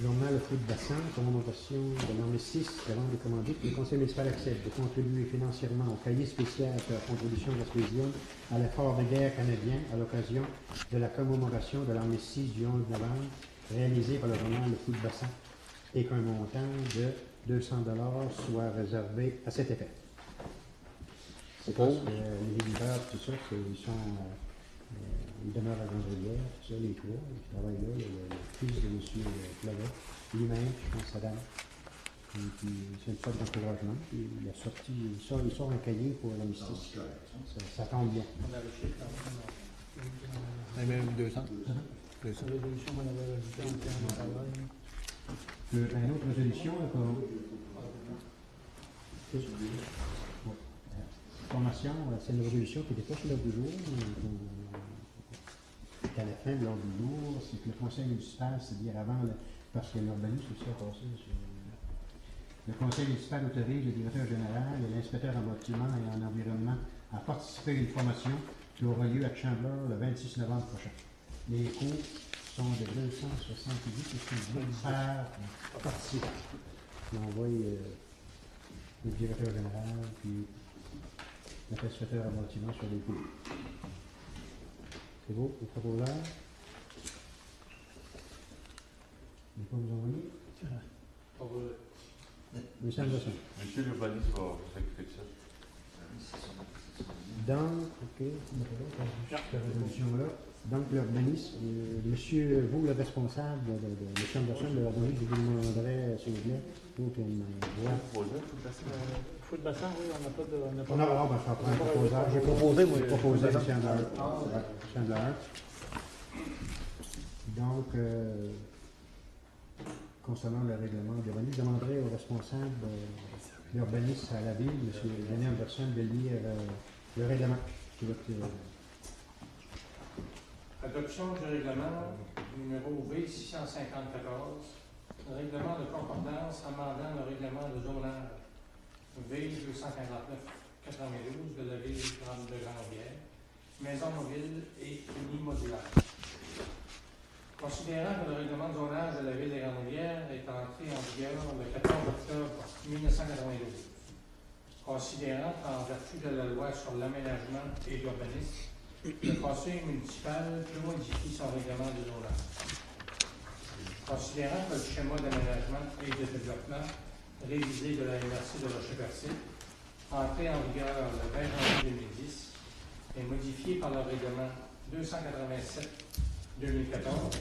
Journal Le Foot Bassin, commandation de l'armée 6, avant de commander, le conseil municipal accepte de contribuer financièrement au cahier spécial de la contribution gaspésienne à l'effort de guerre canadien à l'occasion de la commémoration de l'armée 6 du 11 novembre, réalisé par le journal Le Foot Bassin, et qu'un montant de 200 $ soit réservé à cet effet. C'est parce que les militaires, tout ça, ils demeurent à Grandvilliers, tout ça, les trois, ils travaillent là, le fils de M. Clavet, lui-même, je pense, Adam. Et puis, c'est une sorte d'encouragement. Il a sorti, il sort un cahier pour l'amnistie. Ça tombe bien. On a le chiffre, On a même 200. la résolution qu'on avait ajoutée en termes de travail. Une autre résolution, formation, c'est une résolution qui n'était pas sur l'ordre du jour, à la fin de l'ordre du jour, c'est que le conseil municipal, c'est-à-dire avant, parce que l'urbanisme aussi a passé sur... Le conseil municipal autorise le directeur général et l'inspecteur en bâtiment et en environnement à participer à une formation qui aura lieu à Chandler le 26 novembre prochain. Les coûts sont de 278 par participant. On envoie le directeur général, puis l'inspecteur en bâtiment sur les coûts. C'est beau, le proposeur. Il faut vous envoyer. Monsieur Anderson. Monsieur l'urbaniste va s'occuper de ça. Donc, OK, cette résolution-là. Donc, l'urbanisme, monsieur, vous, le responsable de M. Anderson de l'urbanisme, je vous demanderai, s'il vous plaît, pour qu'une voix. Fou de bassin, oui, on n'a pas de. On a ben, je vais prendre un proposeur. J'ai proposé, moi, j'ai proposé M. Anderson. Donc, concernant le règlement d'urbanisme, je demanderai au responsable d'urbanisme à la ville, M. Denis Anderson, de lire le règlement qui va être. Adoption du règlement numéro V654, règlement de concordance amendant le règlement de zonage V249-92 de la ville de Grande-Bière, maison mobile et unimodulaire. Considérant que le règlement de zonage de la ville de Grande-Bière est entré en vigueur le 14 octobre 1992, considérant qu'en vertu de la loi sur l'aménagement et l'urbanisme, le conseil municipal peut modifier son règlement de zonage. Considérant que le schéma d'aménagement et de développement révisé de la MRC de Rocher-Percé, entré en vigueur le 20 janvier 2010, est modifié par le règlement 287-2014,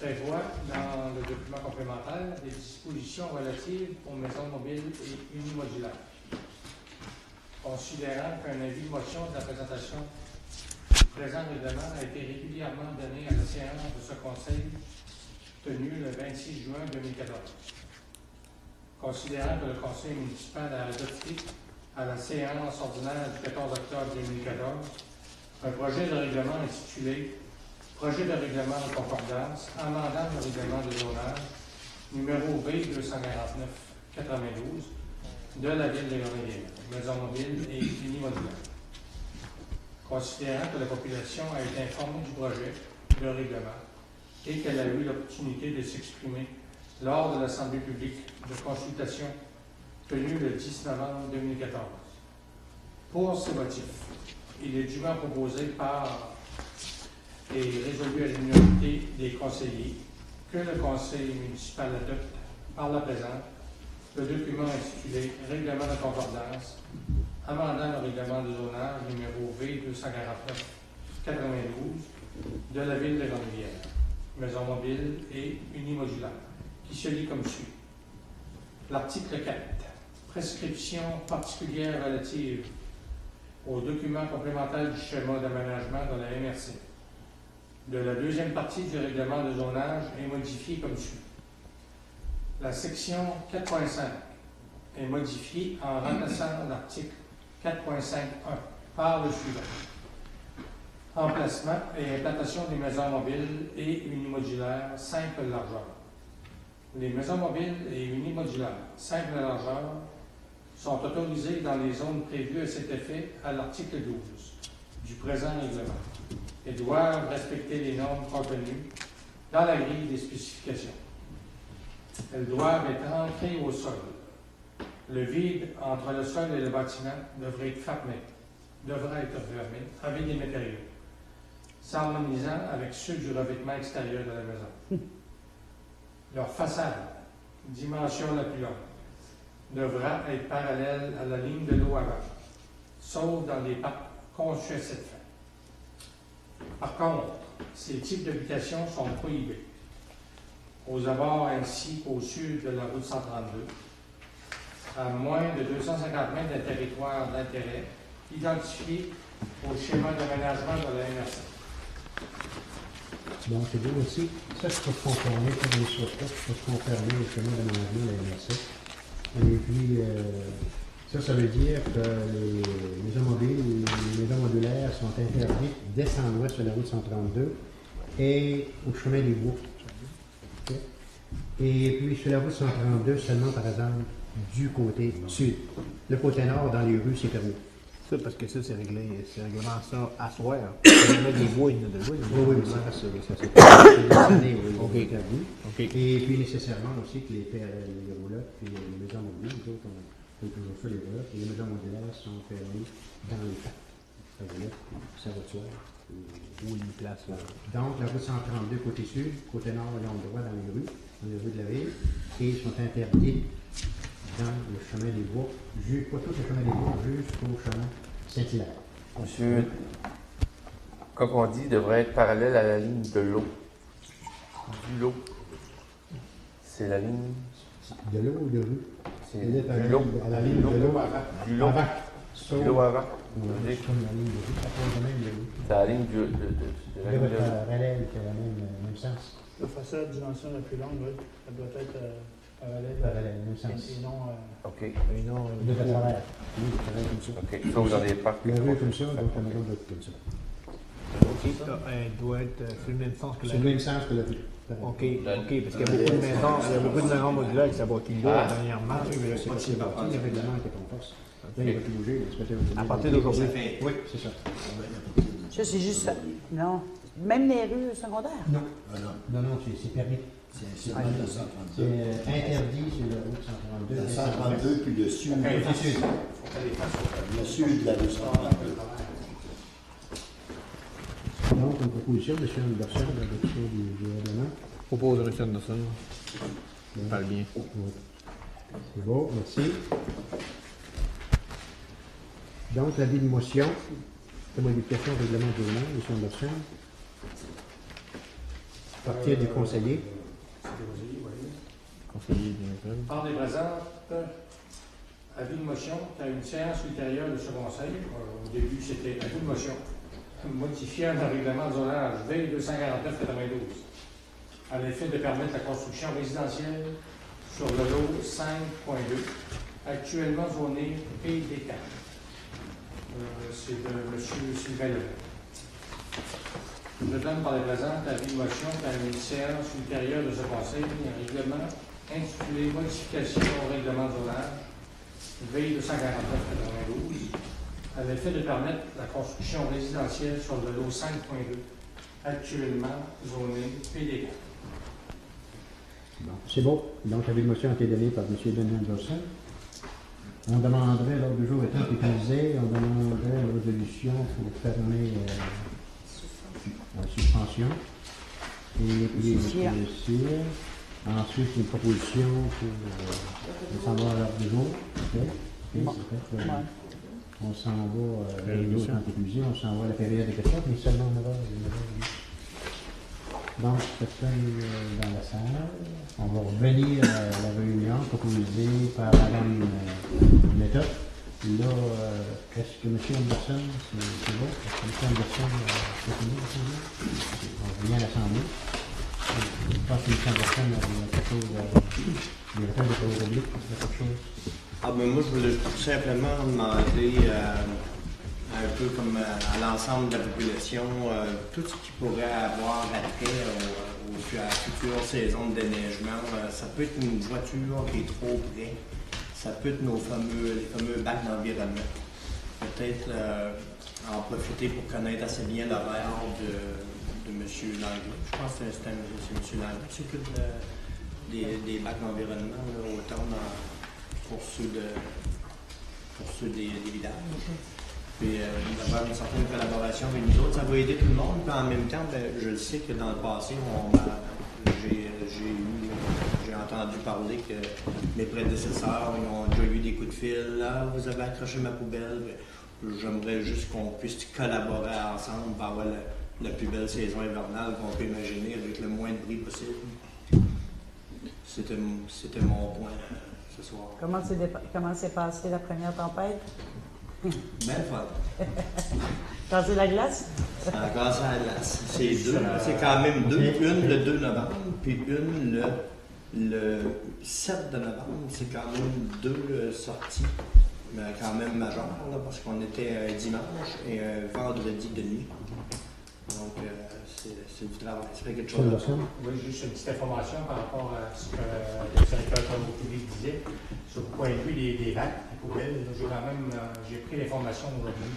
prévoit dans le document complémentaire des dispositions relatives aux maisons mobiles et unimodulaires. Considérant qu'un avis de motion de la présentation du présent règlement a été régulièrement donné à la séance de ce Conseil tenue le 26 juin 2014. Considérant que le Conseil municipal a adopté à la séance ordinaire du 14 octobre 2014 un projet de règlement intitulé Projet de règlement de concordance amendant le règlement de zonage numéro V249-92 de la ville de Grande-Bière, maison mobile et unimodulaire. Considérant que la population a été informée du projet de règlement et qu'elle a eu l'opportunité de s'exprimer lors de l'Assemblée publique de consultation tenue le 10 novembre 2014. Pour ces motifs, il est dûment proposé par et résolu à l'unanimité des conseillers que le conseil municipal adopte par la présente le document intitulé Règlement de concordance amendant le règlement de zonage numéro V249-92 de la ville de Grande-Bière, maison mobile et unimodulaire, qui se lit comme suit. L'article 4. Prescription particulière relative aux documents complémentaires du schéma d'aménagement de la MRC. De la deuxième partie du règlement de zonage est modifiée comme suit. La section 4.5 est modifiée en remplaçant l'article 4.5.1 par le suivant. Emplacement et implantation des maisons mobiles et unimodulaires simple largeur. Les maisons mobiles et unimodulaires simple largeur sont autorisées dans les zones prévues à cet effet à l'article 12 du présent règlement et doivent respecter les normes contenues dans la grille des spécifications. Elles doivent être ancrées au sol. Le vide entre le sol et le bâtiment devrait être fermé avec des matériaux, s'harmonisant avec ceux du revêtement extérieur de la maison. Leur façade, dimension la plus longue, devra être parallèle à la ligne de l'eau avant, sauf dans les parcs conçus à cette fin. Par contre, ces types d'habitations sont prohibés aux abords ainsi qu'au sud de la route 132, à moins de 250 mètres d'un territoire d'intérêt identifié au schéma d'aménagement de la MRC. Bon, c'est bien aussi. Ça, je peux conformer, comme les choses là, je peux conformer au schéma d'aménagement de la MRC. Et puis, ça veut dire que les maisons mobiles et les maisons modulaires sont interdites dès l'ouest de la route 132 et au chemin des bois. Okay. Et puis, sur la route 132, seulement par exemple du côté sud. Le côté nord, dans les rues, c'est permis. Ça, parce que ça, c'est réglé, c'est règlement ça à soir. Il y a des bois, il y en a de loin. Oui, ça c'est interdit. Okay. Et puis, nécessairement aussi que les roulottes et les maisons mobiles, nous autres, on fait toujours ça, les roulottes, et les maisons modulaires sont fermées dans les parcs. Ça va de soir. Où une place là. Donc, la route 132 côté sud, côté nord, ils ont le droit dans les rues de la ville, et sont interdits dans le chemin des bois, pas tout le chemin des bois, jusqu'au chemin Saint-Hilaire. Monsieur, comme on dit, devrait être parallèle à la ligne de l'eau. Du lot. C'est la ligne. De l'eau ou de rue? C'est Elle est du lot. à la ligne de l'eau. Du lot. Avant. Du lot avant. Oui, comme la ligne de rue. Ça pose de même de rue. C'est la ligne de la De ligne de votre relève qui a le même sens. La façade dimension la plus longue, oui, elle doit être parallèle. Parallèle, même sens. Et non. OK. Et non, de travers. Oui, de travers comme ça. OK. Ça, vous en avez pas. La rue est comme ça, donc la maison doit être comme ça. OK. Elle doit être sur le même sens que la C'est le même sens que la rue. OK, parce qu'il y a beaucoup de maisons, modulaires avec sa bâtie là, dernièrement. Oui, mais là, c'est possible. Le règlement était en force. Là, il va tout bouger. À partir d'aujourd'hui. Oui, c'est ça. Ça, c'est juste ça. Non. Même les rues secondaires? Non. Non, c'est permis. C'est interdit sur la route 132. La 132 puis le sud. Le sud de la 232. Donc, une proposition, M. Anderson, d'adoption du règlement. Propose M. Anderson. Parle bien. C'est bon, merci. Donc, l'avis de motion, de modification au règlement du règlement, M. Anderson. À partir du conseiller. Conseiller bien. Par des présentes, avis de motion à une séance ultérieure de ce conseil. Au début, c'était avis de motion. Modifiant le règlement de zonage V249-92 à l'effet de permettre la construction résidentielle sur le lot 5.2, actuellement zoné PD4. C'est de M. Sylvain Leblanc. Je donne par les présentes avis de motion à une séance ultérieure de ce conseil un règlement intitulé Modification au règlement de zonage V249-92 à l'effet de permettre la construction résidentielle sur le lot 5.2, actuellement zoné PD4. Bon, c'est bon. Donc, l'avis de motion a été donné par M. Denis Anderson. On demanderait, l'ordre du jour étant utilisé, on demanderait une résolution pour fermer la suspension. Et puis, ensuite, une proposition pour s'en va à l'ordre du jour. On s'en va, les autres ont épuisé, on s'en va à la période des questions, mais seulement 9 heures. Donc, personne dans la salle. On va revenir à la réunion proposée par Mme Méthode. Là, est-ce que M. Anderson, c'est bon? Est-ce que M. Anderson, c'est fini, on revient à l'Assemblée. Je pense que M. Anderson a quelque chose à dire de travaux publics, quelque chose. Ah ben moi, je voulais tout simplement demander un peu comme à l'ensemble de la population, tout ce qui pourrait avoir attrait à la future saison de déneigement. Ça peut être une voiture qui est trop près, ça peut être les fameux bacs d'environnement. Peut-être en profiter pour connaître assez bien l'horaire de M. Langlais. Je pense que c'est M. Langlais qui s'occupe des bacs d'environnement, autant pour ceux des villages. Puis d'avoir une certaine collaboration avec nous autres, ça va aider tout le monde. Puis en même temps, je le sais que dans le passé, j'ai entendu parler que mes prédécesseurs ils ont déjà eu des coups de fil. Là, vous avez accroché ma poubelle. J'aimerais juste qu'on puisse collaborer ensemble pour avoir la plus belle saison hivernale qu'on peut imaginer avec le moins de bruit possible. C'était mon point ce soir. Comment s'est passée la première tempête? Belle fois. Casser la glace? Ça a cassé la glace. C'est quand même deux. Une le 2 novembre, puis une le 7 de novembre. C'est quand même deux sorties, mais quand même majeures, là, parce qu'on était un dimanche et un vendredi de nuit. Donc, c'est du travail. Ça fait quelque chose de ça. Oui, juste une petite information par rapport à ce que le directeur de travaux publics disait. Sur le point de vue des bacs, des poubelles, j'ai pris l'information aujourd'hui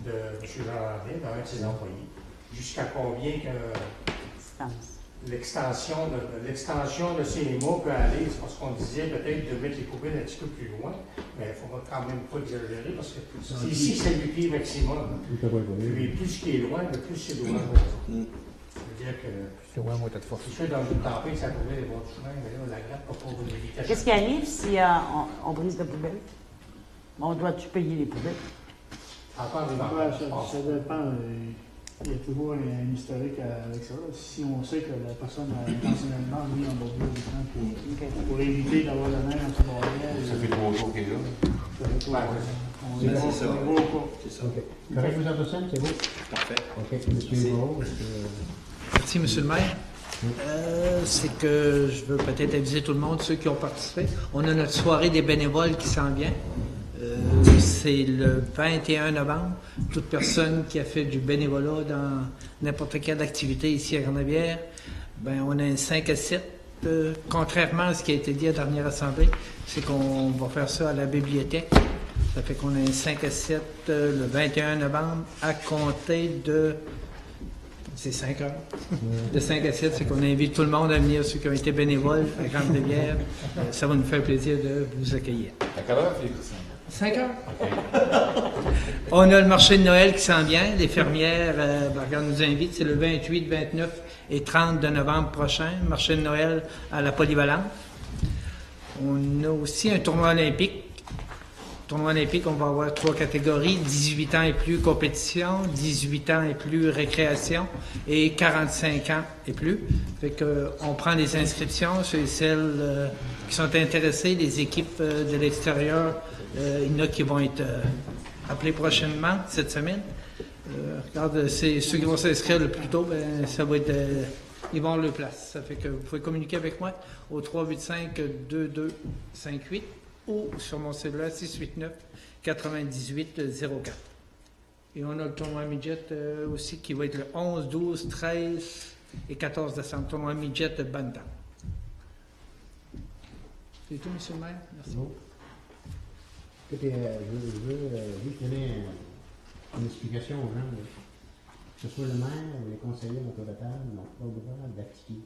de M. Jean Landais, d'un de ses employés. Jusqu'à combien que l'extension de CMA peut aller, c'est parce qu'on disait peut-être de mettre les poubelles un petit peu plus loin, mais il ne faudra quand même pas exagérer parce que ici, c'est 8 pieds maximum. Puis plus ce qui est loin, plus c'est loin. Ça veut dire que c'est loin, moi, t'as de force. Si je suis dans une tempête, ça pourrait aller voir du chemin, mais là, la grappe ne peut pas vous éviter. Qu'est-ce qui arrive si on brise la poubelle? On doit-tu payer les poubelles? Encore des Ouais, vacances. ça dépend. Il y a toujours un historique avec ça. Si on sait que la personne a intentionnellement mis en bordure du temps pour éviter d'avoir la main dans son bordel. Ça fait 3 jours qu'il est là. Ça fait 3 jours. C'est ça. On va au cours. C'est ça. OK. Correct, M. Anderson, c'est beau? Parfait. OK. M. Moreau, est-ce que... Merci, M. le maire. C'est que je veux peut-être aviser tout le monde, ceux qui ont participé. On a notre soirée des bénévoles qui s'en vient. C'est le 21 novembre. Toute personne qui a fait du bénévolat dans n'importe quelle activité ici à Grande-Rivière, ben on a un 5 à 7. Contrairement à ce qui a été dit à la dernière assemblée, c'est qu'on va faire ça à la bibliothèque. Ça fait qu'on a un 5 à 7 le 21 novembre à compter de... C'est 5 heures. De 5 à 7, c'est qu'on invite tout le monde à venir, ceux qui ont été bénévoles à Grande-Rivière. Ça va nous faire plaisir de vous accueillir. À quelle heure, Félix? 5 heures. On a le marché de Noël qui s'en vient. Les fermières nous invitent. C'est le 28, 29 et 30 de novembre prochain. Marché de Noël à la Polyvalente. On a aussi un tournoi olympique. Tournoi olympique, on va avoir 3 catégories. 18 ans et plus compétition, 18 ans et plus récréation et 45 ans et plus. Fait que, on prend les inscriptions sur celles qui sont intéressées, les équipes de l'extérieur. Il y en a qui vont être appelés prochainement cette semaine. Regarde, c'est ceux qui vont s'inscrire le plus tôt, ben, ça va être, ils vont avoir leur place. Ça fait que vous pouvez communiquer avec moi au 385-2258 ou sur mon cellulaire 689-9804. Et on a le tournoi midget aussi qui va être le 11, 12, 13 et 14 décembre. Tournoi midget de Bantam. C'est tout, M. le maire? Merci. Bon. Écoutez, je veux juste donner une explication aux gens. Que ce soit le maire ou les conseillers autour de la table n'ont pas le droit d'appliquer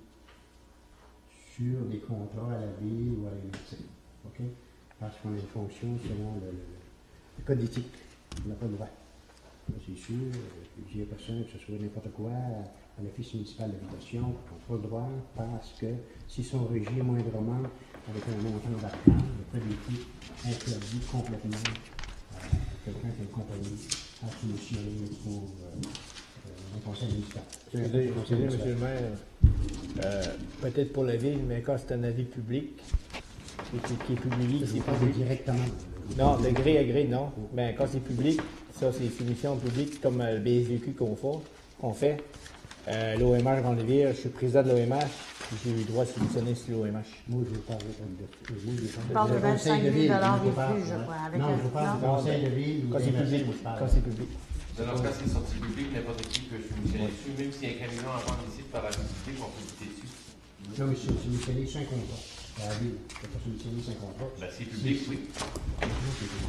sur des contrats à la ville ou à l'université. OK? Parce qu'on a une fonction selon le code d'éthique. On n'a pas le droit. C'est sûr, plusieurs personnes, que ce soit n'importe quoi, à l'office municipal d'habitation, n'ont pas le droit parce que s'ils sont régis moindrement avec un montant d'argent, le code d'éthique interdit complètement quelqu'un qui a une compagnie à soumissionner pour un conseil municipal. Monsieur le maire, peut-être pour la ville, mais quand c'est un avis public, qui est publié, Je ne pas directement. Non, de gré à gré, non. Mais quand c'est public, ça, c'est soumission publique, comme le BSVQ qu'on fait. L'OMH Grande-Rivière, je suis président de l'OMH, j'ai eu le droit de soumissionner sur l'OMH. Moi, je veux pas de... Tu parles de 25 000 $ et plus, je crois. Avec non, je veux pas du conseil de ville. Quand c'est public. Quand c'est public. Dans ce cas, c'est sorti public, n'importe qui peut soumissionner dessus, même s'il y a un camion à vendre ici par la publicité, on peut buter dessus. Non, mais c'est soumissionné 5 contrats. La ville, je ne peux pas soumissionner 5 contrats. Ben, c'est public, oui.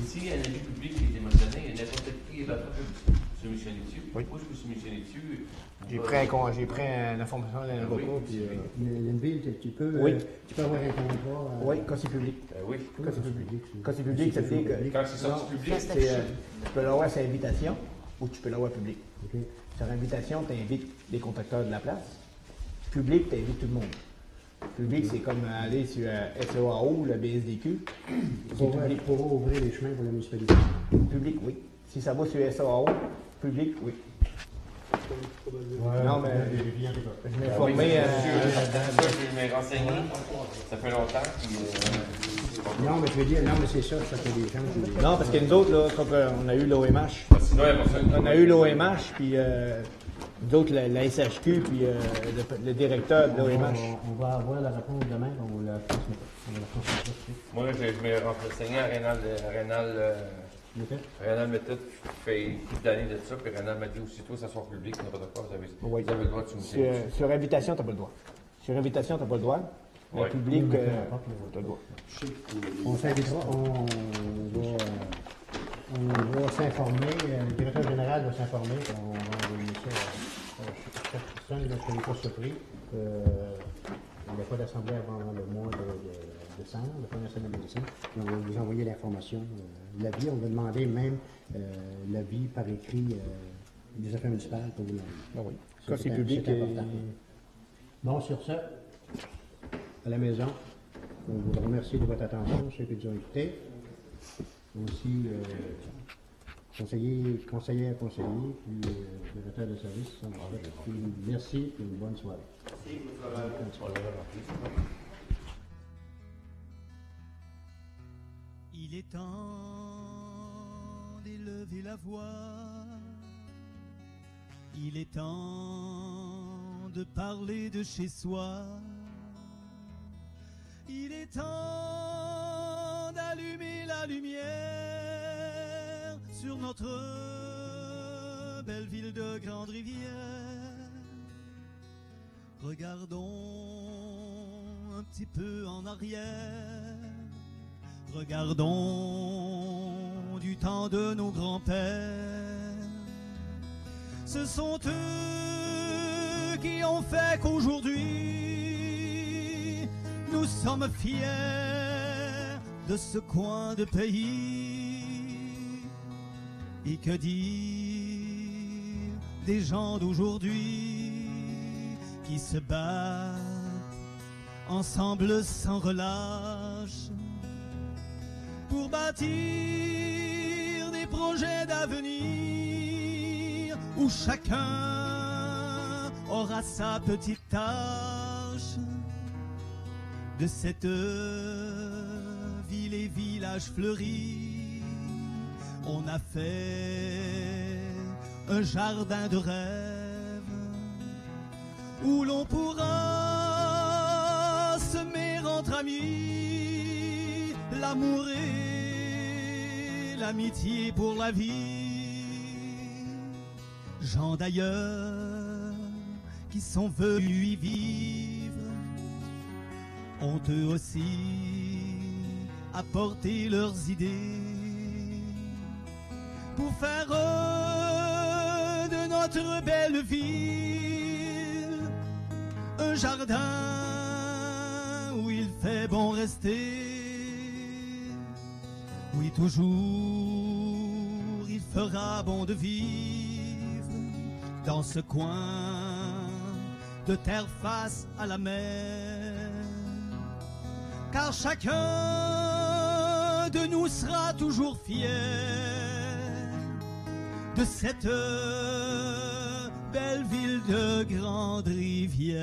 S'il y a un avis public qui est démentionné, n'importe qui va soumissionner dessus. Oui. Moi, je peux soumissionner dessus. J'ai pris une information d'un recours. Une ville, tu peux avoir un contrat. Oui, quand c'est public. Oui. Quand c'est public. Quand c'est public, ça veut dire que. Quand c'est sorti public, tu peux l'avoir sur invitation ou tu peux l'avoir public. Okay. Sur invitation, tu invites les contracteurs de la place. Public, tu invites tout le monde. Public, c'est comme aller sur SOAO, le BSDQ. Pour ouvrir les chemins pour la municipalité. Public, oui. Si ça va sur SOAO, public, oui. Ouais, non, mais je m'ai formé. Je m'ai renseigné. Ça fait longtemps. Non, mais je veux dire, non, mais c'est ça, ça fait des gens. Non, parce que nous autres, là, comme on a eu l'OMH, on a eu l'OMH, puis nous autres, la SHQ, puis le directeur de l'OMH. On va avoir la réponse demain, on va la transmettre. Moi, je m'ai renseigné à Rénal Méthode fait toute l'année de ça, puis Rénal m'a dit aussitôt que ça soit public, n'importe quoi, vous avez le droit de soumettre. Sur invitation, tu n'as pas le droit. Sur invitation, tu n'as pas le droit. Mais public, tu as le droit. On s'invitera, on va s'informer, le directeur général va s'informer, on va envoyer ça à chaque personne, je ne suis pas surpris. Il n'y a pas d'assemblée avant le mois de décembre, la première semaine de décembre. On va vous envoyer l'information, l'avis. On va demander même l'avis par écrit des affaires municipales pour vous l'envoyer. Ah oui. Quand c'est public, c'est important. Bon, sur ça, à la maison, on vous remercie de votre attention, ceux qui nous ont écoutés. Aussi, conseiller à conseiller, puis directeur de service. Puis merci et une bonne soirée. Il est temps d'élever la voix. Il est temps de parler de chez soi. Il est temps d'allumer la lumière sur notre belle ville de Grande-Rivière. Regardons un petit peu en arrière. Regardons du temps de nos grands-pères. Ce sont eux qui ont fait qu'aujourd'hui nous sommes fiers de ce coin de pays. Et que dire des gens d'aujourd'hui qui se battent ensemble sans relâche pour bâtir des projets d'avenir où chacun aura sa petite tâche. De cette ville et village fleuris, on a fait un jardin de rêve où l'on pourra semer entre amis l'amour et l'amitié pour la vie. Gens d'ailleurs qui sont venus y vivre ont eux aussi apporté leurs idées pour faire de notre belle ville un jardin où il fait bon rester. Oui, toujours il fera bon de vivre dans ce coin de terre face à la mer. Car chacun de nous sera toujours fier de cette belle ville de Grande-Rivière.